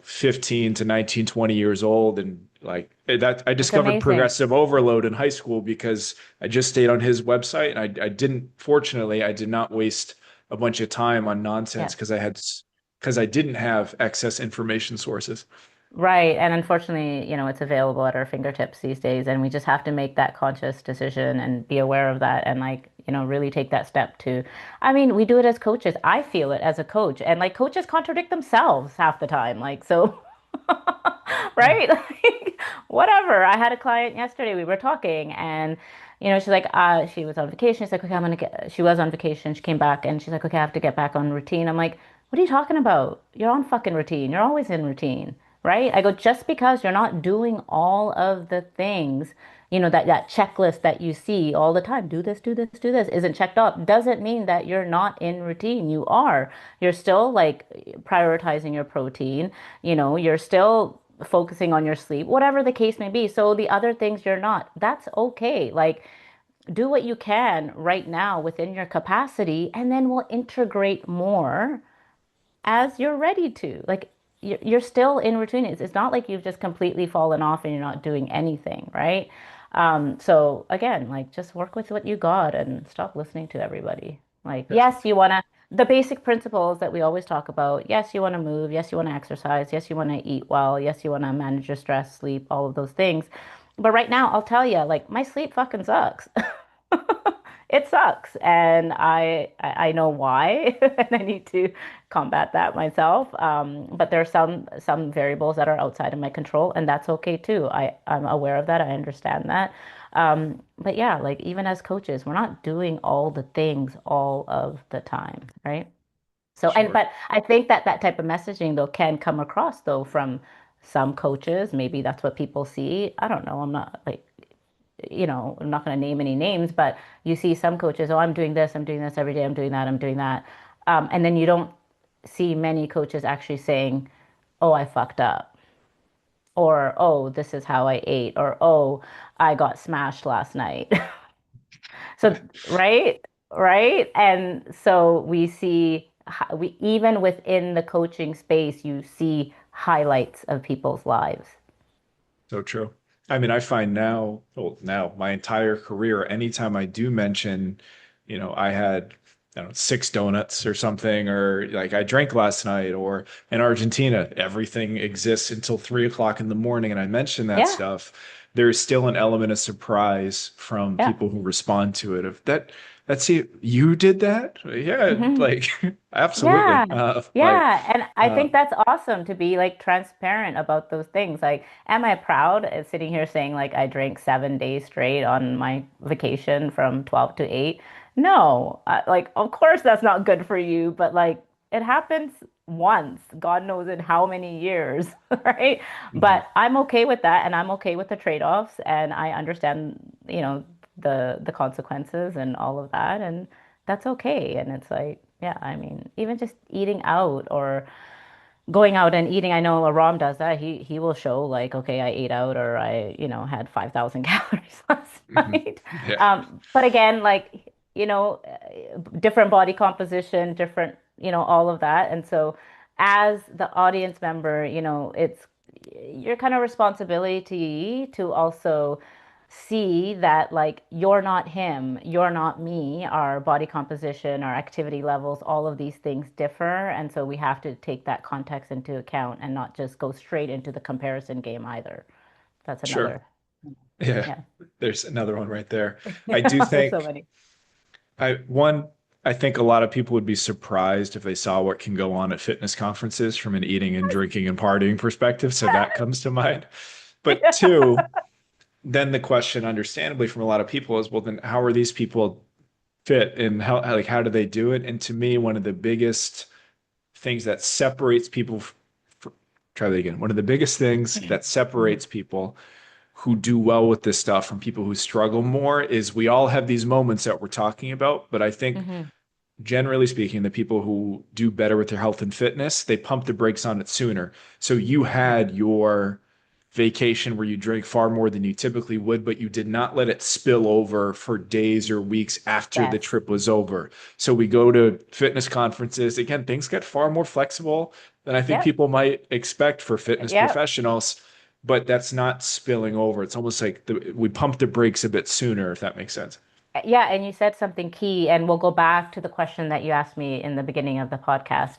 15 to 19, 20 years old. And like that, I
It's
discovered
amazing.
progressive overload in high school because I just stayed on his website and fortunately, I did not waste a bunch of time on nonsense
Yes.
because I didn't have excess information sources.
Right. And unfortunately, it's available at our fingertips these days. And we just have to make that conscious decision and be aware of that and like, really take that step to, I mean, we do it as coaches. I feel it as a coach. And like coaches contradict themselves half the time. Like, so,
Yeah.
right? Like, whatever. I had a client yesterday, we were talking and, she's like, she was on vacation. She's like, okay, she was on vacation. She came back and she's like, okay, I have to get back on routine. I'm like, what are you talking about? You're on fucking routine. You're always in routine, right? I go, just because you're not doing all of the things, that checklist that you see all the time, do this, do this, do this, isn't checked off, doesn't mean that you're not in routine. You are. You're still like prioritizing your protein, you're still focusing on your sleep, whatever the case may be. So the other things you're not, that's okay. Like, do what you can right now within your capacity, and then we'll integrate more as you're ready to. Like you're still in routine. It's not like you've just completely fallen off and you're not doing anything, right? So again, like just work with what you got and stop listening to everybody. Like,
Yeah,
yes, you want to, the basic principles that we always talk about. Yes, you want to move. Yes, you want to exercise. Yes, you want to eat well. Yes, you want to manage your stress, sleep, all of those things. But right now, I'll tell you, like my sleep fucking sucks. It sucks, and I know why, and I need to combat that myself. But there are some variables that are outside of my control, and that's okay too. I'm aware of that. I understand that. But yeah, like even as coaches, we're not doing all the things all of the time, right? So,
sure.
but I think that that type of messaging though can come across though from some coaches. Maybe that's what people see. I don't know. I'm not like I'm not going to name any names, but you see some coaches, oh, I'm doing this every day, I'm doing that, I'm doing that. And then you don't see many coaches actually saying, oh, I fucked up, or oh, this is how I ate, or oh, I got smashed last night. So, right, right. And so we see, we even within the coaching space, you see highlights of people's lives.
So true. I mean, I find now, well, now my entire career, anytime I do mention, I had, I don't know, 6 donuts or something, or like I drank last night, or in Argentina, everything exists until 3 o'clock in the morning, and I mention that
Yeah,
stuff, there's still an element of surprise from
yeah,
people who respond to it of that. let's see, you did that? Yeah,
Mhm.
like absolutely.
Yeah.
Like,
Yeah. And I
uh,
think that's awesome to be like transparent about those things. Like, am I proud of sitting here saying like I drank 7 days straight on my vacation from 12 to 8? No. Like, of course that's not good for you, but like it happens once. God knows in how many years, right?
mhm,
But I'm okay with that and I'm okay with the trade-offs and I understand, the consequences and all of that. And that's okay. And it's like, yeah, I mean, even just eating out or going out and eating, I know Aram does that. He will show like, okay, I ate out or I, had 5,000 calories last
mhm.
night.
Yeah,
But again, like, different body composition, different, all of that. And so as the audience member, it's your kind of responsibility to also see that like you're not him, you're not me, our body composition, our activity levels, all of these things differ. And so we have to take that context into account and not just go straight into the comparison game either. That's
sure.
another,
Yeah,
yeah.
there's another one right there. I do
There's so
think
many.
one, I think a lot of people would be surprised if they saw what can go on at fitness conferences from an eating and drinking and partying perspective. So that comes to mind. But
Yeah.
two, then the question, understandably, from a lot of people is, well, then how are these people fit and how do they do it? And to me, one of the biggest things that separates people, try that again. One of the biggest things that
Mhm.
separates people who do well with this stuff from people who struggle more is we all have these moments that we're talking about, but I think
Mhm.
generally speaking, the people who do better with their health and fitness, they pump the brakes on it sooner. So you
Mhm.
had your vacation where you drank far more than you typically would, but you did not let it spill over for days or weeks after the
Yes.
trip was over. So we go to fitness conferences. Again, things get far more flexible than I think
Yep.
people might expect for fitness
Yep.
professionals, but that's not spilling over. It's almost like we pump the brakes a bit sooner, if that makes sense.
Yeah, and you said something key, and we'll go back to the question that you asked me in the beginning of the podcast.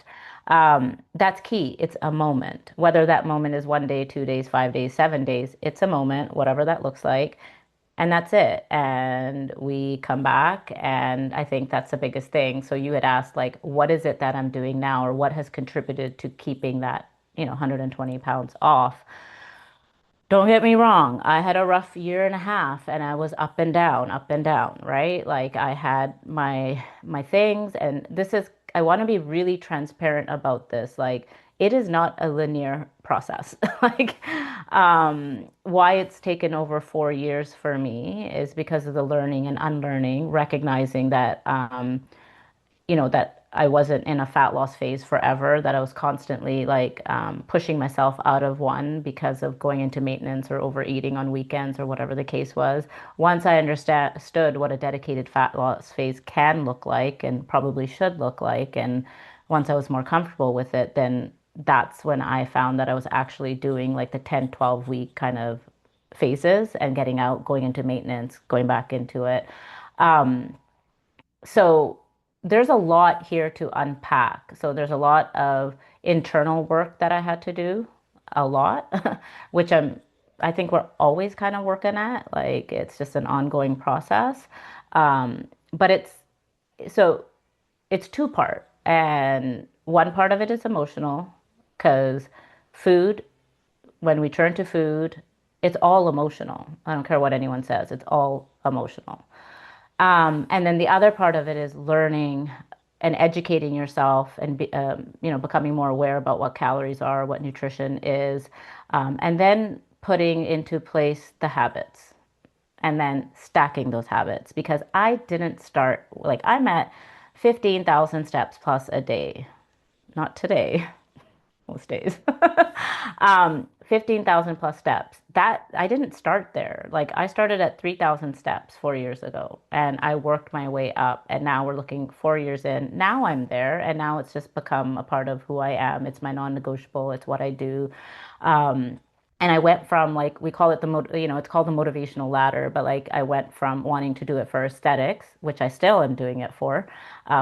That's key. It's a moment. Whether that moment is 1 day, 2 days, 5 days, 7 days, it's a moment, whatever that looks like. And that's it. And we come back, and I think that's the biggest thing. So you had asked, like, what is it that I'm doing now, or what has contributed to keeping that, 120 pounds off? Don't get me wrong. I had a rough year and a half and I was up and down, right? Like I had my things and this is I want to be really transparent about this. Like it is not a linear process. Like why it's taken over 4 years for me is because of the learning and unlearning, recognizing that that I wasn't in a fat loss phase forever, that I was constantly like pushing myself out of one because of going into maintenance or overeating on weekends or whatever the case was. Once I understood what a dedicated fat loss phase can look like and probably should look like, and once I was more comfortable with it, then that's when I found that I was actually doing like the 10, 12 week kind of phases and getting out, going into maintenance, going back into it. So there's a lot here to unpack. So there's a lot of internal work that I had to do, a lot, which I think we're always kind of working at. Like it's just an ongoing process. But so it's two part, and one part of it is emotional because food, when we turn to food, it's all emotional. I don't care what anyone says, it's all emotional. And then the other part of it is learning and educating yourself and becoming more aware about what calories are, what nutrition is, and then putting into place the habits and then stacking those habits because I didn't start like I'm at 15,000 steps plus a day. Not today, most days. 15,000 plus steps. That I didn't start there. Like I started at 3,000 steps 4 years ago and I worked my way up. And now we're looking 4 years in. Now I'm there. And now it's just become a part of who I am. It's my non negotiable. It's what I do. Um, and I went from like we call it it's called the motivational ladder, but like I went from wanting to do it for aesthetics, which I still am doing it for,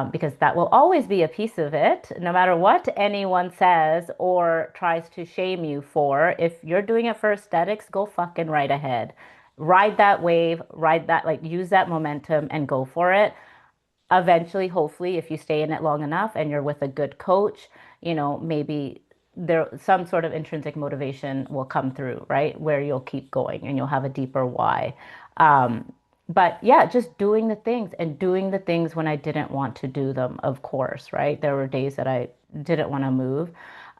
because that will always be a piece of it, no matter what anyone says or tries to shame you for. If you're doing it for aesthetics, go fucking right ahead, ride that wave, ride that like use that momentum and go for it. eventually, hopefully, if you stay in it long enough and you're with a good coach, maybe there some sort of intrinsic motivation will come through, right? Where you'll keep going and you'll have a deeper why. Um, but yeah, just doing the things and doing the things when I didn't want to do them, of course, right? There were days that I didn't want to move.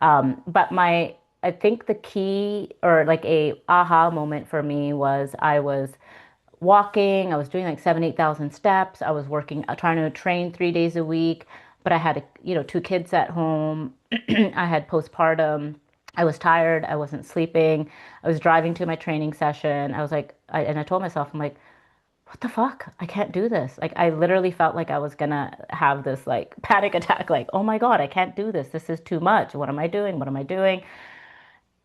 But I think the key or like a aha moment for me was I was walking. I was doing like 8,000 steps. I was working, trying to train 3 days a week, but I had, two kids at home. I had postpartum. I was tired. I wasn't sleeping. I was driving to my training session. I was like, and I told myself, I'm like, what the fuck? I can't do this. Like, I literally felt like I was gonna have this like panic attack, like, oh my God, I can't do this. This is too much. What am I doing? What am I doing?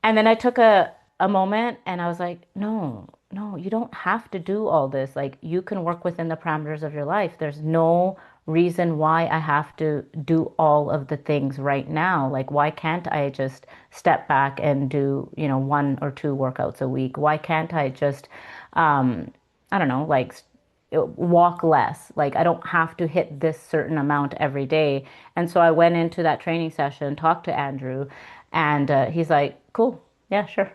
And then I took a moment and I was like, no, no, you don't have to do all this. Like you can work within the parameters of your life. There's no reason why I have to do all of the things right now. Like why can't I just step back and do, one or two workouts a week? Why can't I just I don't know, like walk less. Like I don't have to hit this certain amount every day. And so I went into that training session, talked to Andrew, and he's like, "Cool, yeah, sure.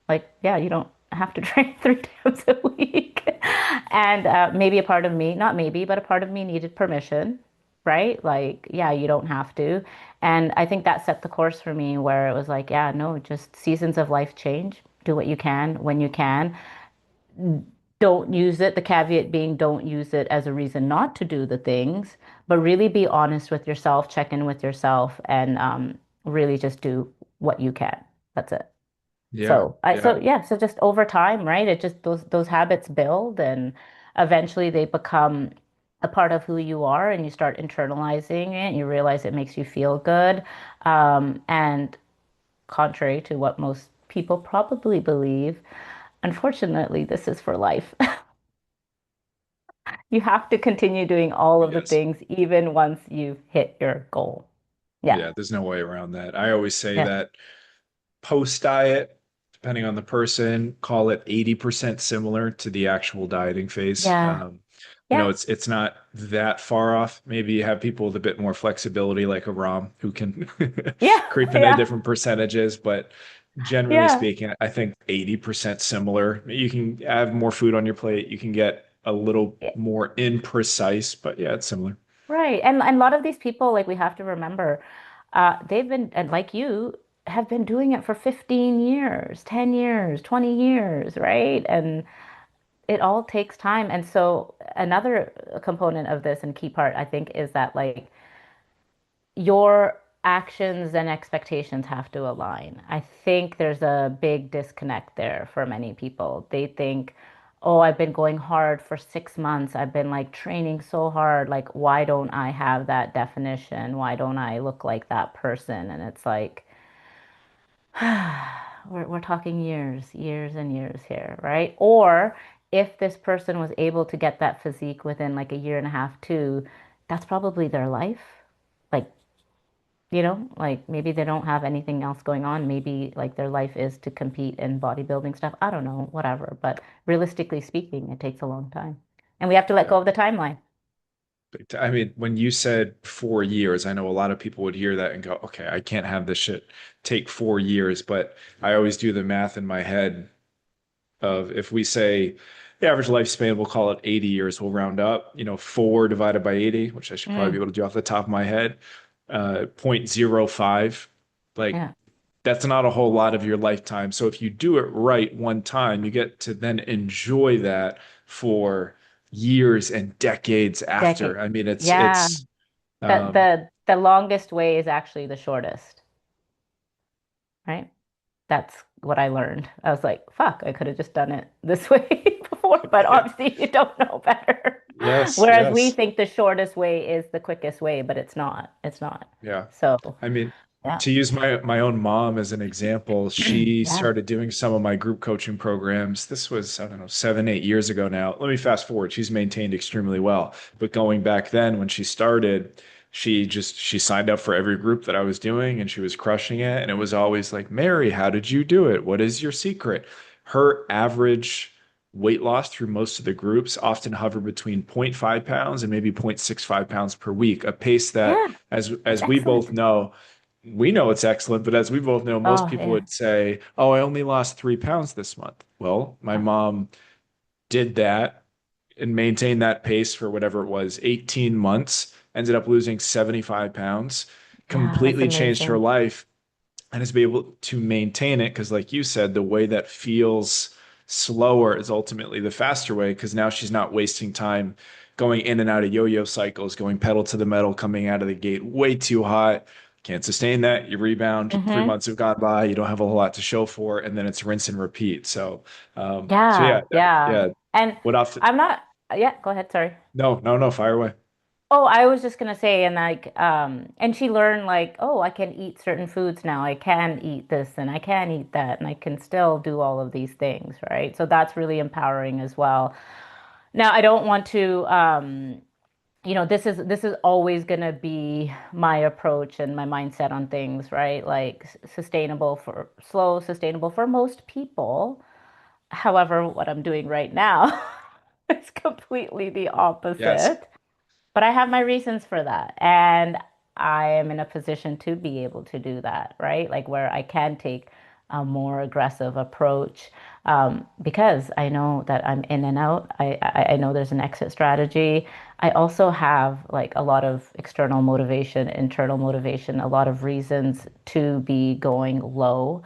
Like, yeah, you don't have to train 3 times a week." And maybe a part of me, not maybe, but a part of me needed permission, right? Like, yeah, you don't have to. And I think that set the course for me where it was like, yeah, no, just seasons of life change. Do what you can when you can, don't use it, the caveat being don't use it as a reason not to do the things, but really be honest with yourself, check in with yourself, and really just do what you can. That's it.
Yeah,
So I
yeah,
so yeah, so just over time, right? It just those habits build and eventually they become a part of who you are and you start internalizing it, you realize it makes you feel good. And contrary to what most people probably believe, unfortunately, this is for life. You have to continue doing all of the
yes.
things even once you've hit your goal. Yeah.
Yeah, there's no way around that. I always say
Yeah.
that post diet, depending on the person, call it 80% similar to the actual dieting phase.
Yeah. Yeah.
It's not that far off. Maybe you have people with a bit more flexibility, like a Rom, who can
Yeah.
creep into
Yeah.
different percentages. But generally
Yeah.
speaking, I think 80% similar. You can have more food on your plate. You can get a little
Yeah.
more imprecise, but yeah, it's similar.
Right. And a lot of these people, like we have to remember, they've been, and like you, have been doing it for 15 years, 10 years, 20 years, right? And it all takes time. And so another component of this and key part, I think, is that like your actions and expectations have to align. I think there's a big disconnect there for many people. They think, oh, I've been going hard for 6 months. I've been like training so hard. Like, why don't I have that definition? Why don't I look like that person? And it's like, we're talking years, years and years here, right? Or if this person was able to get that physique within like a year and a half, too, that's probably their life. Like like maybe they don't have anything else going on. Maybe like their life is to compete in bodybuilding stuff. I don't know, whatever. But realistically speaking, it takes a long time. And we have to let
Yeah.
go of the timeline.
I mean, when you said 4 years, I know a lot of people would hear that and go, okay, I can't have this shit take 4 years. But I always do the math in my head of if we say the average lifespan, we'll call it 80 years, we'll round up, 4 divided by 80, which I should probably be
Mm,
able to do off the top of my head, 0.05. Like
yeah,
that's not a whole lot of your lifetime. So if you do it right one time, you get to then enjoy that for years and decades
decade.
after. I mean,
Yeah.
it's
The
um
the the longest way is actually the shortest, right? That's what I learned. I was like, fuck, I could have just done it this way before, but
yeah,
obviously you don't know better.
yes,
Whereas we
yes.
think the shortest way is the quickest way, but it's not. It's not.
Yeah.
So,
I mean,
yeah.
to use my own mom as an example, she
Yeah.
started doing some of my group coaching programs. This was, I don't know, 7, 8 years ago now. Let me fast forward. She's maintained extremely well. But going back then when she started, she signed up for every group that I was doing and she was crushing it. And it was always like, Mary, how did you do it? What is your secret? Her average weight loss through most of the groups often hover between 0.5 pounds and maybe 0.65 pounds per week, a pace that,
Yeah, it's
as we both
excellent.
know, we know it's excellent, but as we both know, most
Oh,
people
yeah.
would say, "Oh, I only lost 3 pounds this month." Well, my mom did that and maintained that pace for whatever it was, 18 months, ended up losing 75 pounds,
Yeah, that's
completely changed her
amazing.
life and is be able to maintain it because, like you said, the way that feels slower is ultimately the faster way because now she's not wasting time going in and out of yo-yo cycles, going pedal to the metal, coming out of the gate way too hot. Can't sustain that. You rebound. Three
Hmm.
months have gone by. You don't have a whole lot to show for, and then it's rinse and repeat. So yeah,
Yeah, yeah.
yeah.
And
What often?
I'm not, yeah, go ahead, sorry.
No, no, no. Fire away.
Oh, I was just gonna say, and like, and she learned like, oh, I can eat certain foods now. I can eat this and I can eat that, and I can still do all of these things, right? So that's really empowering as well. Now, I don't want to, this is always gonna be my approach and my mindset on things, right? Like sustainable for slow, sustainable for most people. However, what I'm doing right now is completely the
Yes.
opposite. But I have my reasons for that. And I am in a position to be able to do that, right? Like where I can take a more aggressive approach because I know that I'm in and out. I know there's an exit strategy. I also have like a lot of external motivation, internal motivation, a lot of reasons to be going low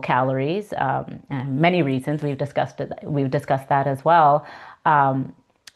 calories, and many reasons we've discussed it. We've discussed that as well.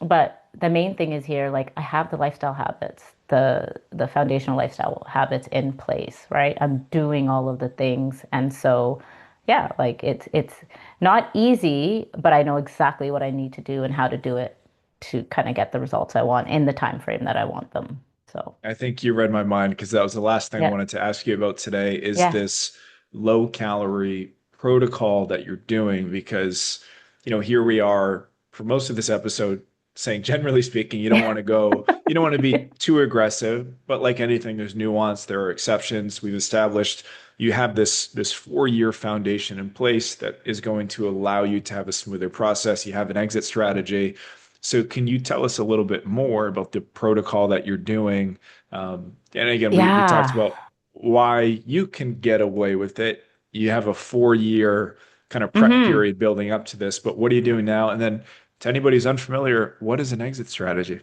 But the main thing is here, like I have the lifestyle habits, the foundational lifestyle habits in place, right? I'm doing all of the things. And so yeah, like it's not easy, but I know exactly what I need to do and how to do it to kind of get the results I want in the time frame that I want them. So
I think you read my mind because that was the last thing I
yeah.
wanted to ask you about today is
Yeah.
this low calorie protocol that you're doing because here we are for most of this episode saying generally speaking you don't want to be too aggressive, but like anything there's nuance, there are exceptions. We've established you have this 4-year foundation in place that is going to allow you to have a smoother process. You have an exit strategy. So can you tell us a little bit more about the protocol that you're doing? And again, we talked
Yeah.
about why you can get away with it. You have a 4-year kind of prep
Hmm.
period building up to this, but what are you doing now? And then to anybody who's unfamiliar, what is an exit strategy?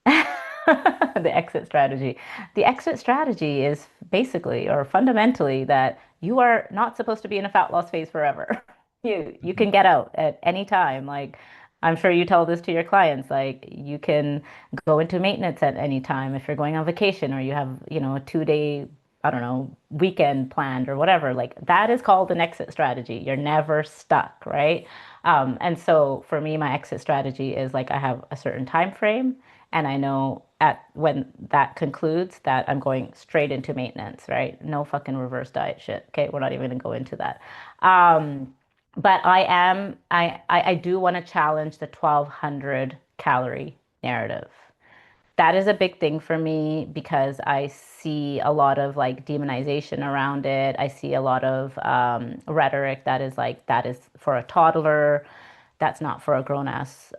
The exit strategy. The exit strategy is basically or fundamentally that you are not supposed to be in a fat loss phase forever. You
Mhm.
can get out at any time. Like I'm sure you tell this to your clients, like you can go into maintenance at any time if you're going on vacation or you have, a 2 day, I don't know, weekend planned or whatever. Like that is called an exit strategy. You're never stuck, right? And so for me, my exit strategy is like I have a certain time frame and I know at when that concludes that I'm going straight into maintenance, right? No fucking reverse diet shit. Okay, we're not even gonna go into that. But I do want to challenge the 1200 calorie narrative. That is a big thing for me because I see a lot of like demonization around it. I see a lot of rhetoric that is like, that is for a toddler. That's not for a grown ass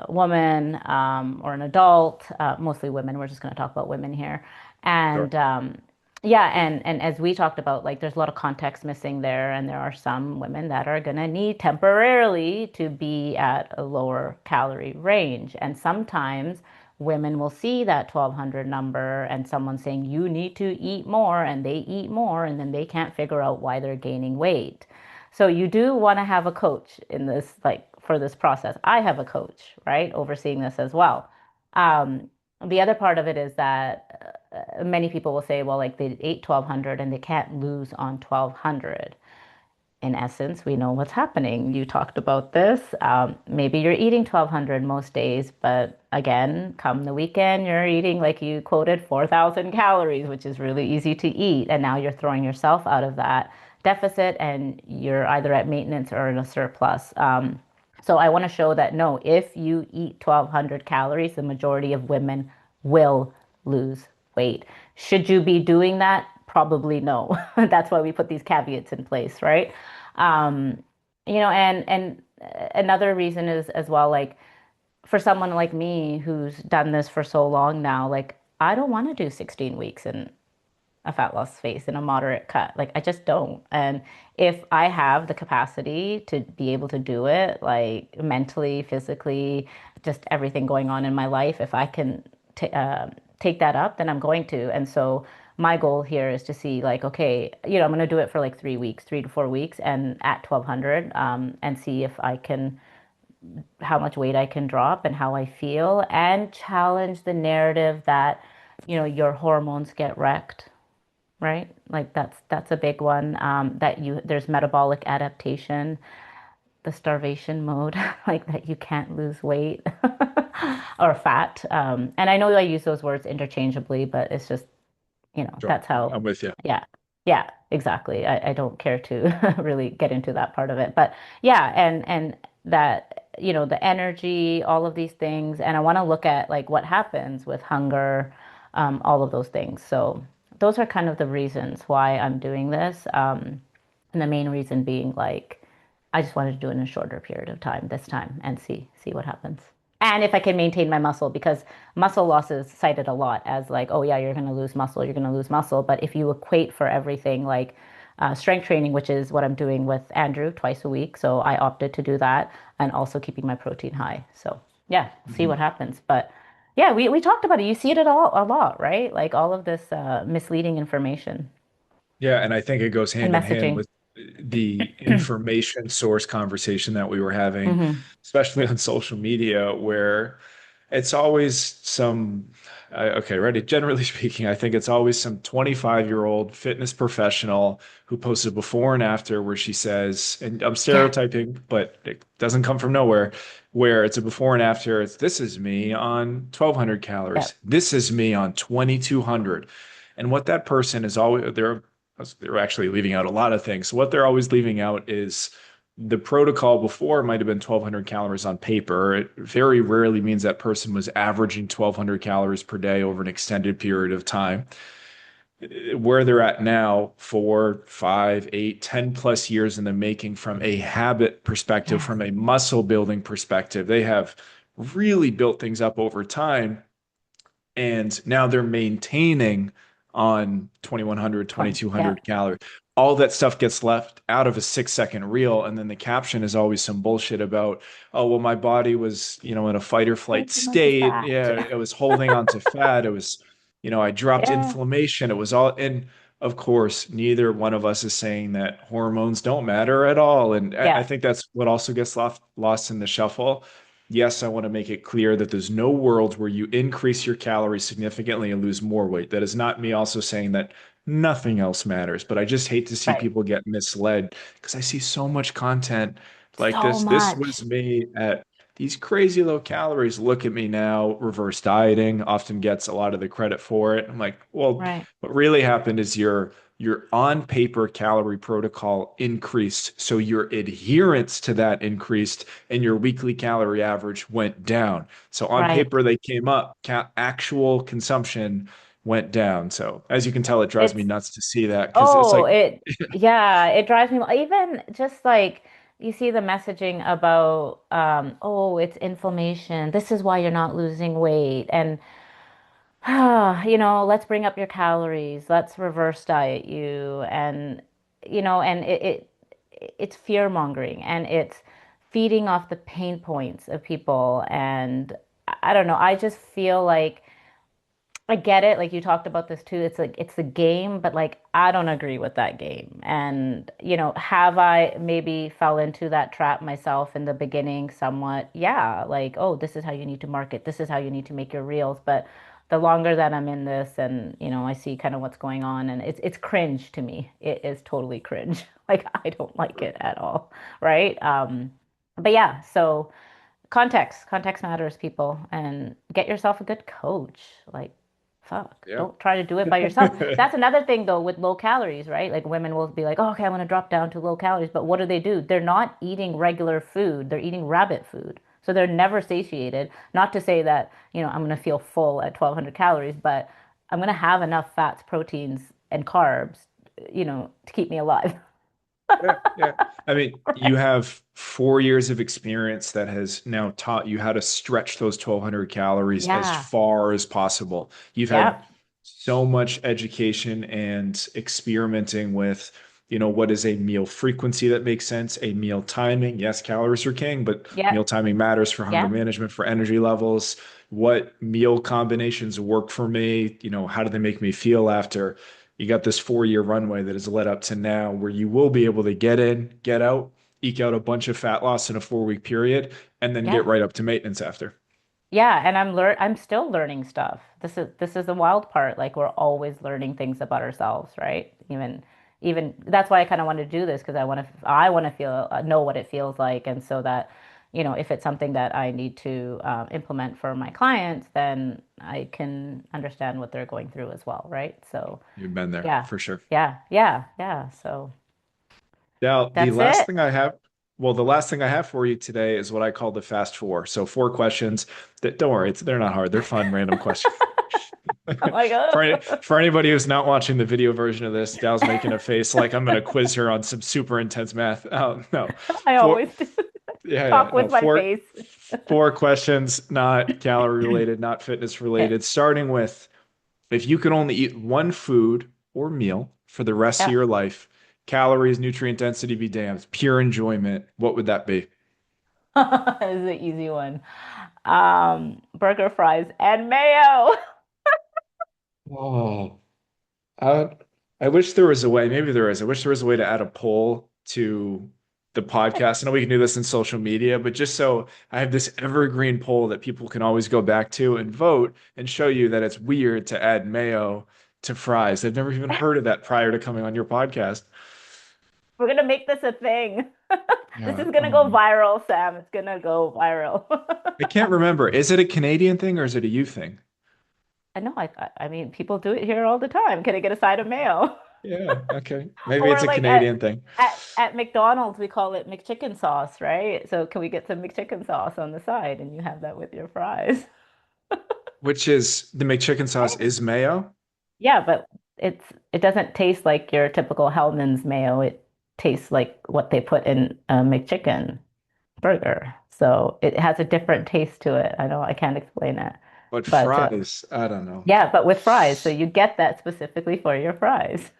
woman or an adult, mostly women. We're just going to talk about women here.
Sure.
And yeah, and as we talked about, like there's a lot of context missing there, and there are some women that are gonna need temporarily to be at a lower calorie range. And sometimes women will see that 1200 number and someone saying you need to eat more, and they eat more, and then they can't figure out why they're gaining weight. So you do want to have a coach in this, like for this process. I have a coach, right, overseeing this as well. Um, the other part of it is that many people will say, well, like they ate 1200 and they can't lose on 1200. In essence, we know what's happening. You talked about this. Maybe you're eating 1200 most days, but again, come the weekend, you're eating, like you quoted, 4,000 calories, which is really easy to eat. And now you're throwing yourself out of that deficit and you're either at maintenance or in a surplus. So I want to show that no, if you eat 1200 calories, the majority of women will lose weight. Should you be doing that? Probably no. That's why we put these caveats in place, right? Um, And another reason is as well, like for someone like me who's done this for so long now, like I don't want to do 16 weeks in a fat loss phase in a moderate cut. Like I just don't. And if I have the capacity to be able to do it, like mentally, physically, just everything going on in my life, if I can take that up, then I'm going to. And so my goal here is to see like, okay, I'm going to do it for like 3 weeks, 3 to 4 weeks, and at 1200, and see if I can how much weight I can drop and how I feel, and challenge the narrative that, your hormones get wrecked, right? Like that's a big one. That there's metabolic adaptation, the starvation mode, like that you can't lose weight or fat. And I know I use those words interchangeably, but it's just,
Sure.
that's how,
I'm with you.
yeah, yeah, exactly. I don't care to really get into that part of it, but yeah, and that, the energy, all of these things, and I want to look at like what happens with hunger, all of those things. So those are kind of the reasons why I'm doing this. And the main reason being like I just wanted to do it in a shorter period of time this time and see what happens. And if I can maintain my muscle, because muscle loss is cited a lot as like, oh yeah, you're going to lose muscle, you're going to lose muscle. But if you equate for everything like strength training, which is what I'm doing with Andrew twice a week, so I opted to do that, and also keeping my protein high. So yeah, see
Mhm.
what happens. But yeah, we talked about it. You see it at all a lot, right? Like all of this misleading information
Yeah, and I think it goes
and
hand in hand
messaging.
with the information source conversation that we were having,
Hmm.
especially on social media, where it's always okay, ready. Generally speaking, I think it's always some 25-year-old fitness professional who posts a before and after where she says, and I'm
Yeah,
stereotyping, but it doesn't come from nowhere, where it's a before and after. This is me on 1,200
yeah,
calories. This is me on 2,200. And what that person is always, they're actually leaving out a lot of things. So what they're always leaving out is the protocol before might have been 1,200 calories on paper. It very rarely means that person was averaging 1,200 calories per day over an extended period of time. Where they're at now, 4, 5, 8, 10+ years in the making from a habit perspective,
yes,
from a muscle building perspective, they have really built things up over time, and now they're maintaining on 2,100, twenty
20,
two
yeah.
hundred calories. All that stuff gets left out of a 6 second reel. And then the caption is always some bullshit about, oh, well, my body was, in a fight or flight
Holding on to
state.
fat.
Yeah, it was holding on to fat. It was, I dropped
Yeah,
inflammation. It was all, and of course, neither one of us is saying that hormones don't matter at all. And I
yeah,
think that's what also gets lost in the shuffle. Yes, I want to make it clear that there's no world where you increase your calories significantly and lose more weight. That is not me also saying that nothing else matters, but I just hate to see
right.
people get misled because I see so much content like
So
this. This
much.
was me at these crazy low calories. Look at me now. Reverse dieting often gets a lot of the credit for it. I'm like, well,
Right,
what really happened is your on paper calorie protocol increased, so your adherence to that increased and your weekly calorie average went down. So on
right.
paper, they came up, actual consumption went down. So as you can tell, it drives me
It's,
nuts to see that because it's
oh,
like,
yeah, it drives me, even just like you see the messaging about, oh, it's inflammation. This is why you're not losing weight. And let's bring up your calories. Let's reverse diet you. And it's fear mongering, and it's feeding off the pain points of people. And I don't know. I just feel like I get it. Like you talked about this too. It's like it's a game, but like I don't agree with that game. And, have I maybe fell into that trap myself in the beginning somewhat? Yeah, like, oh, this is how you need to market. This is how you need to make your reels. But the longer that I'm in this and, I see kind of what's going on, and it's cringe to me. It is totally cringe. Like I don't like it at all, right? But yeah, so context matters, people, and get yourself a good coach. Like, fuck,
yeah.
don't try to do it by yourself. That's another thing though with low calories, right? Like women will be like, oh, okay, I want to drop down to low calories, but what do? They're not eating regular food, they're eating rabbit food, so they're never satiated. Not to say that, I'm going to feel full at 1,200 calories, but I'm going to have enough fats, proteins, and carbs, to keep me alive.
Yeah, yeah. I mean, you have 4 years of experience that has now taught you how to stretch those 1,200 calories as
Yeah.
far as possible. You've had
Yep.
so much education and experimenting with, what is a meal frequency that makes sense, a meal timing. Yes, calories are king, but meal
Yep.
timing matters for hunger
Yep.
management, for energy levels. What meal combinations work for me? How do they make me feel after? You got this 4 year runway that has led up to now where you will be able to get in, get out, eke out a bunch of fat loss in a 4 week period, and then get
Yeah.
right up to maintenance after.
Yeah, and I'm still learning stuff. This is the wild part. Like we're always learning things about ourselves, right? Even that's why I kind of want to do this because I want to feel know what it feels like, and so that if it's something that I need to implement for my clients, then I can understand what they're going through as well, right? So
You've been there
yeah,
for sure.
yeah, yeah, yeah. So
Now,
that's it.
the last thing I have for you today is what I call the fast four. So 4 questions that don't worry, they're not hard. They're fun, random questions.
I'm like, oh,
For anybody who's not watching the video version of this, Dal's making a face like I'm going to quiz her on some super intense math. No,
I
four,
always do.
yeah, yeah,
Talk
no,
with my
four,
face.
four questions, not calorie related, not fitness
Okay.
related. Starting with, if you could only eat one food or meal for the rest of
Yeah.
your life, calories, nutrient density be damned, pure enjoyment, what would that be?
This is an easy one. Burger, fries, and mayo.
Oh, I, I wish there was a way, maybe there is. I wish there was a way to add a poll to the podcast. I know we can do this in social media, but just so I have this evergreen poll that people can always go back to and vote and show you that it's weird to add mayo to fries. They've never even heard of that prior to coming on your podcast.
We're gonna make this a thing. This
Yeah.
is gonna go viral, Sam. It's gonna go viral.
I can't remember. Is it a Canadian thing or is it a you thing?
I know. I mean, people do it here all the time. Can I get a side of mayo?
Yeah, okay. Maybe it's
Or
a
like
Canadian thing,
at McDonald's, we call it McChicken sauce, right? So can we get some McChicken sauce on the side, and you have that with your fries?
which is the McChicken sauce
Right.
is mayo.
Yeah, but it doesn't taste like your typical Hellman's mayo. It tastes like what they put in a McChicken burger. So it has a different taste to it. I know I can't explain it.
But
But
fries, I don't know.
yeah, but with fries. So you get that specifically for your fries.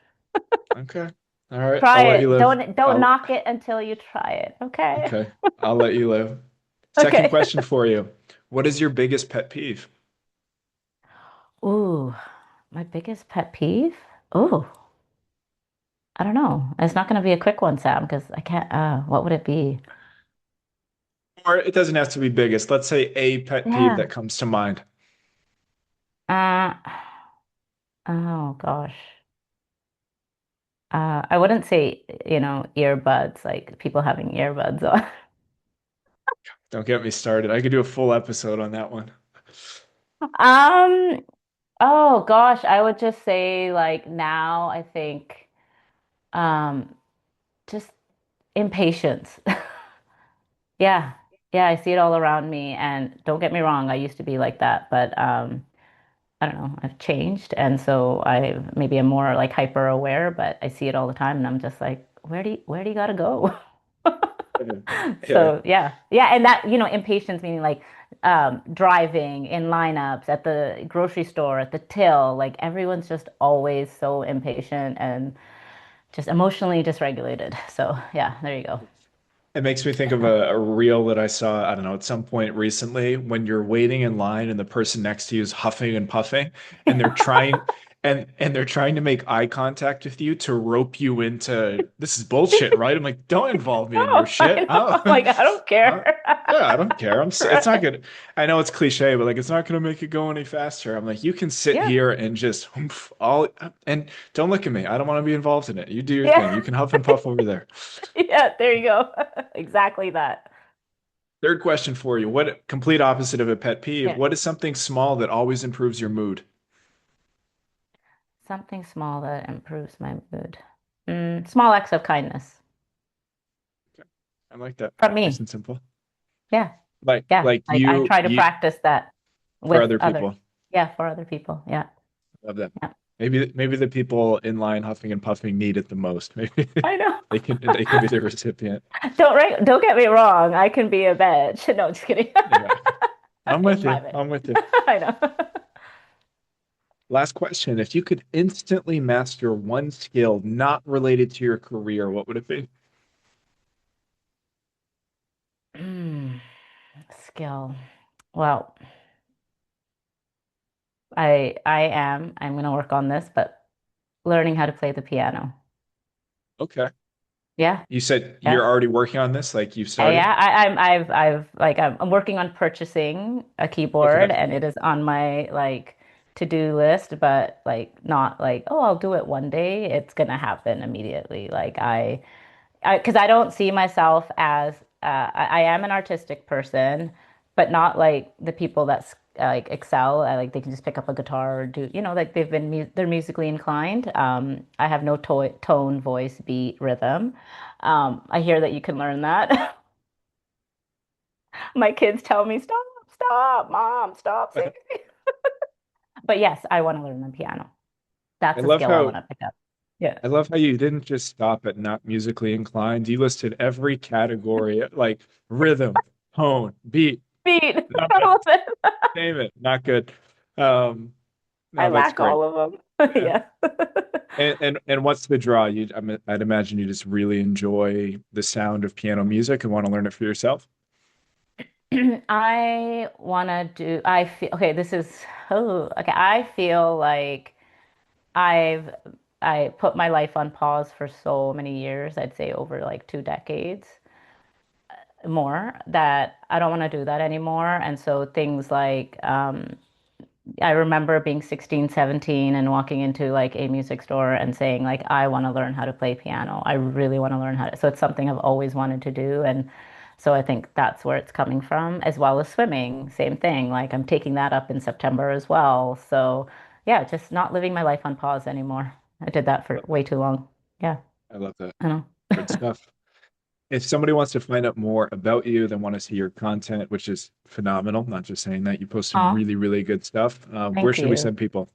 Okay. All right. I'll
Try
let you
it.
live.
Don't
I'll,
knock it until you try it. Okay.
okay. I'll let you live. Second
Okay.
question for you. What is your biggest pet peeve?
Ooh, my biggest pet peeve? Ooh, I don't know. It's not going to be a quick one, Sam, because I can't what would it be?
Or it doesn't have to be biggest. Let's say a pet peeve
Yeah.
that comes to mind.
Uh oh gosh. I wouldn't say, earbuds, like people having earbuds on.
Don't get me started. I could do a full episode on that one.
Um, oh gosh, I would just say like now I think um just impatience. Yeah. Yeah, I see it all around me and don't get me wrong, I used to be like that, but I don't know, I've changed and so I maybe am more like hyper aware, but I see it all the time and I'm just like, where do you gotta go?
Yeah.
So yeah, yeah, and that impatience meaning like driving in lineups at the grocery store at the till, like everyone's just always so impatient and just emotionally dysregulated. So yeah, there you go.
It makes me think of a reel that I saw, I don't know, at some point recently when you're waiting in line and the person next to you is huffing and puffing and they're trying to make eye contact with you to rope you into this is bullshit, right? I'm like, don't involve me in your
No, I
shit.
know. Like I don't
Uh,
care.
yeah, I don't care. It's not
Right.
good. I know it's cliche, but like it's not gonna make it go any faster. I'm like, you can sit
Yeah.
here and just humph all and don't look at me. I don't want to be involved in it. You do your thing.
Yeah.
You can huff and puff over there.
Yeah, there you go. Exactly that.
Third question for you. What complete opposite of a pet peeve?
Yeah.
What is something small that always improves your mood?
Something small that improves my mood. Small acts of kindness
I like that.
from
Nice
me.
and simple.
Yeah.
Like
Yeah.
like
Like I
you
try to
you
practice that
for
with
other
others.
people.
Yeah, for other people. Yeah.
Love that.
Yeah.
maybe the people in line huffing and puffing need it the most. Maybe
I know.
they can be the recipient.
Don't get me wrong. I can be a bitch. No, just kidding.
Yeah. I'm
It's
with
my
you.
bitch.
I'm with you.
I know.
Last question. If you could instantly master one skill not related to your career, what would it be?
Mm, skill. Well, I'm gonna work on this, but learning how to play the piano.
Okay.
Yeah,
You said
yeah.
you're already working on this, like you've started?
Yeah, I'm working on purchasing a
Okay.
keyboard and it is on my like to-do list, but like not like, oh, I'll do it one day. It's gonna happen immediately. Because I don't see myself as I am an artistic person, but not like the people that like excel. Like they can just pick up a guitar or do, like they're musically inclined. I have no tone, voice, beat, rhythm. I hear that you can learn that. My kids tell me, stop, stop, mom, stop singing. But yes, I want to learn the piano.
I
That's a
love
skill I
how
want to pick up. Yeah.
I love how you didn't just stop at not musically inclined. You listed every category, like rhythm, tone, beat,
Beat.
not good.
All of it.
Name it, not good. Um,
I
no, that's
lack
great.
all of them.
Yeah.
Yeah.
And what's the draw? I'd imagine you just really enjoy the sound of piano music and want to learn it for yourself.
I feel, okay, okay. I feel like I've, I put my life on pause for so many years. I'd say over like 2 decades more that I don't want to do that anymore. And so things like, I remember being 16, 17 and walking into like a music store and saying like I want to learn how to play piano. I really want to learn how to. So it's something I've always wanted to do and so I think that's where it's coming from as well as swimming. Same thing. Like I'm taking that up in September as well. So yeah, just not living my life on pause anymore. I did that
I
for
love
way
that.
too long. Yeah,
I love that.
I know.
Good stuff. If somebody wants to find out more about you, then want to see your content, which is phenomenal, not just saying that, you post some
Oh,
really, really good stuff. Where
thank
should we
you.
send people?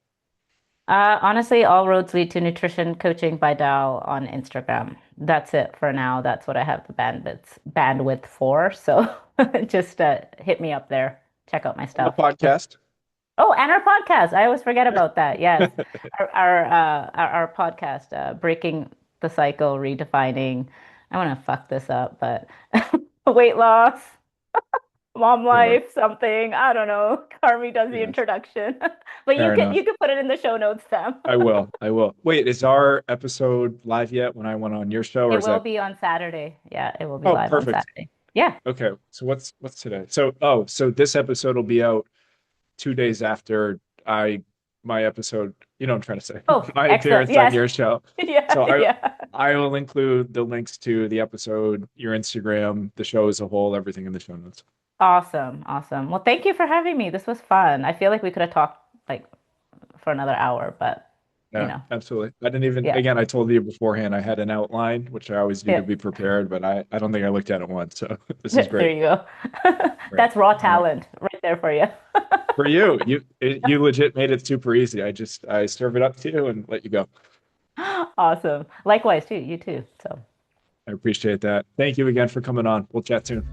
Honestly, all roads lead to nutrition coaching by Dal on Instagram. That's it for now. That's what I have the bandwidth for. So just hit me up there. Check out my
And the
stuff.
podcast.
Oh, and our podcast. I always forget about that. Yes, our podcast, breaking the cycle, redefining. I want to fuck this up, but weight loss, mom
Sure.
life, something. I don't know. Carmi does the
Yes.
introduction, but
Fair
you
enough.
can put it in the show notes, Sam.
I will. I will. Wait, is our episode live yet when I went on your show, or
It
is
will
that?
be on Saturday. Yeah, it will be
Oh,
live on
perfect.
Saturday. Yeah.
Okay. So what's today? So this episode will be out 2 days after I my episode, you know what I'm trying to say,
Oh,
my
excellent.
appearance on
Yes.
your show.
Yeah,
So
yeah.
I will include the links to the episode, your Instagram, the show as a whole, everything in the show notes.
Awesome. Awesome. Well, thank you for having me. This was fun. I feel like we could have talked like for another hour, but you
Yeah,
know,
absolutely. I didn't even,
yeah.
again, I told you beforehand I had an outline, which I always do to
Yeah.
be prepared, but I don't think I looked at it once. So this is
There
great.
you go.
Great.
That's raw
All right.
talent right there for you.
For you, you legit made it super easy. I serve it up to you and let you go.
Awesome. Likewise, too. You too. So.
I appreciate that. Thank you again for coming on. We'll chat soon.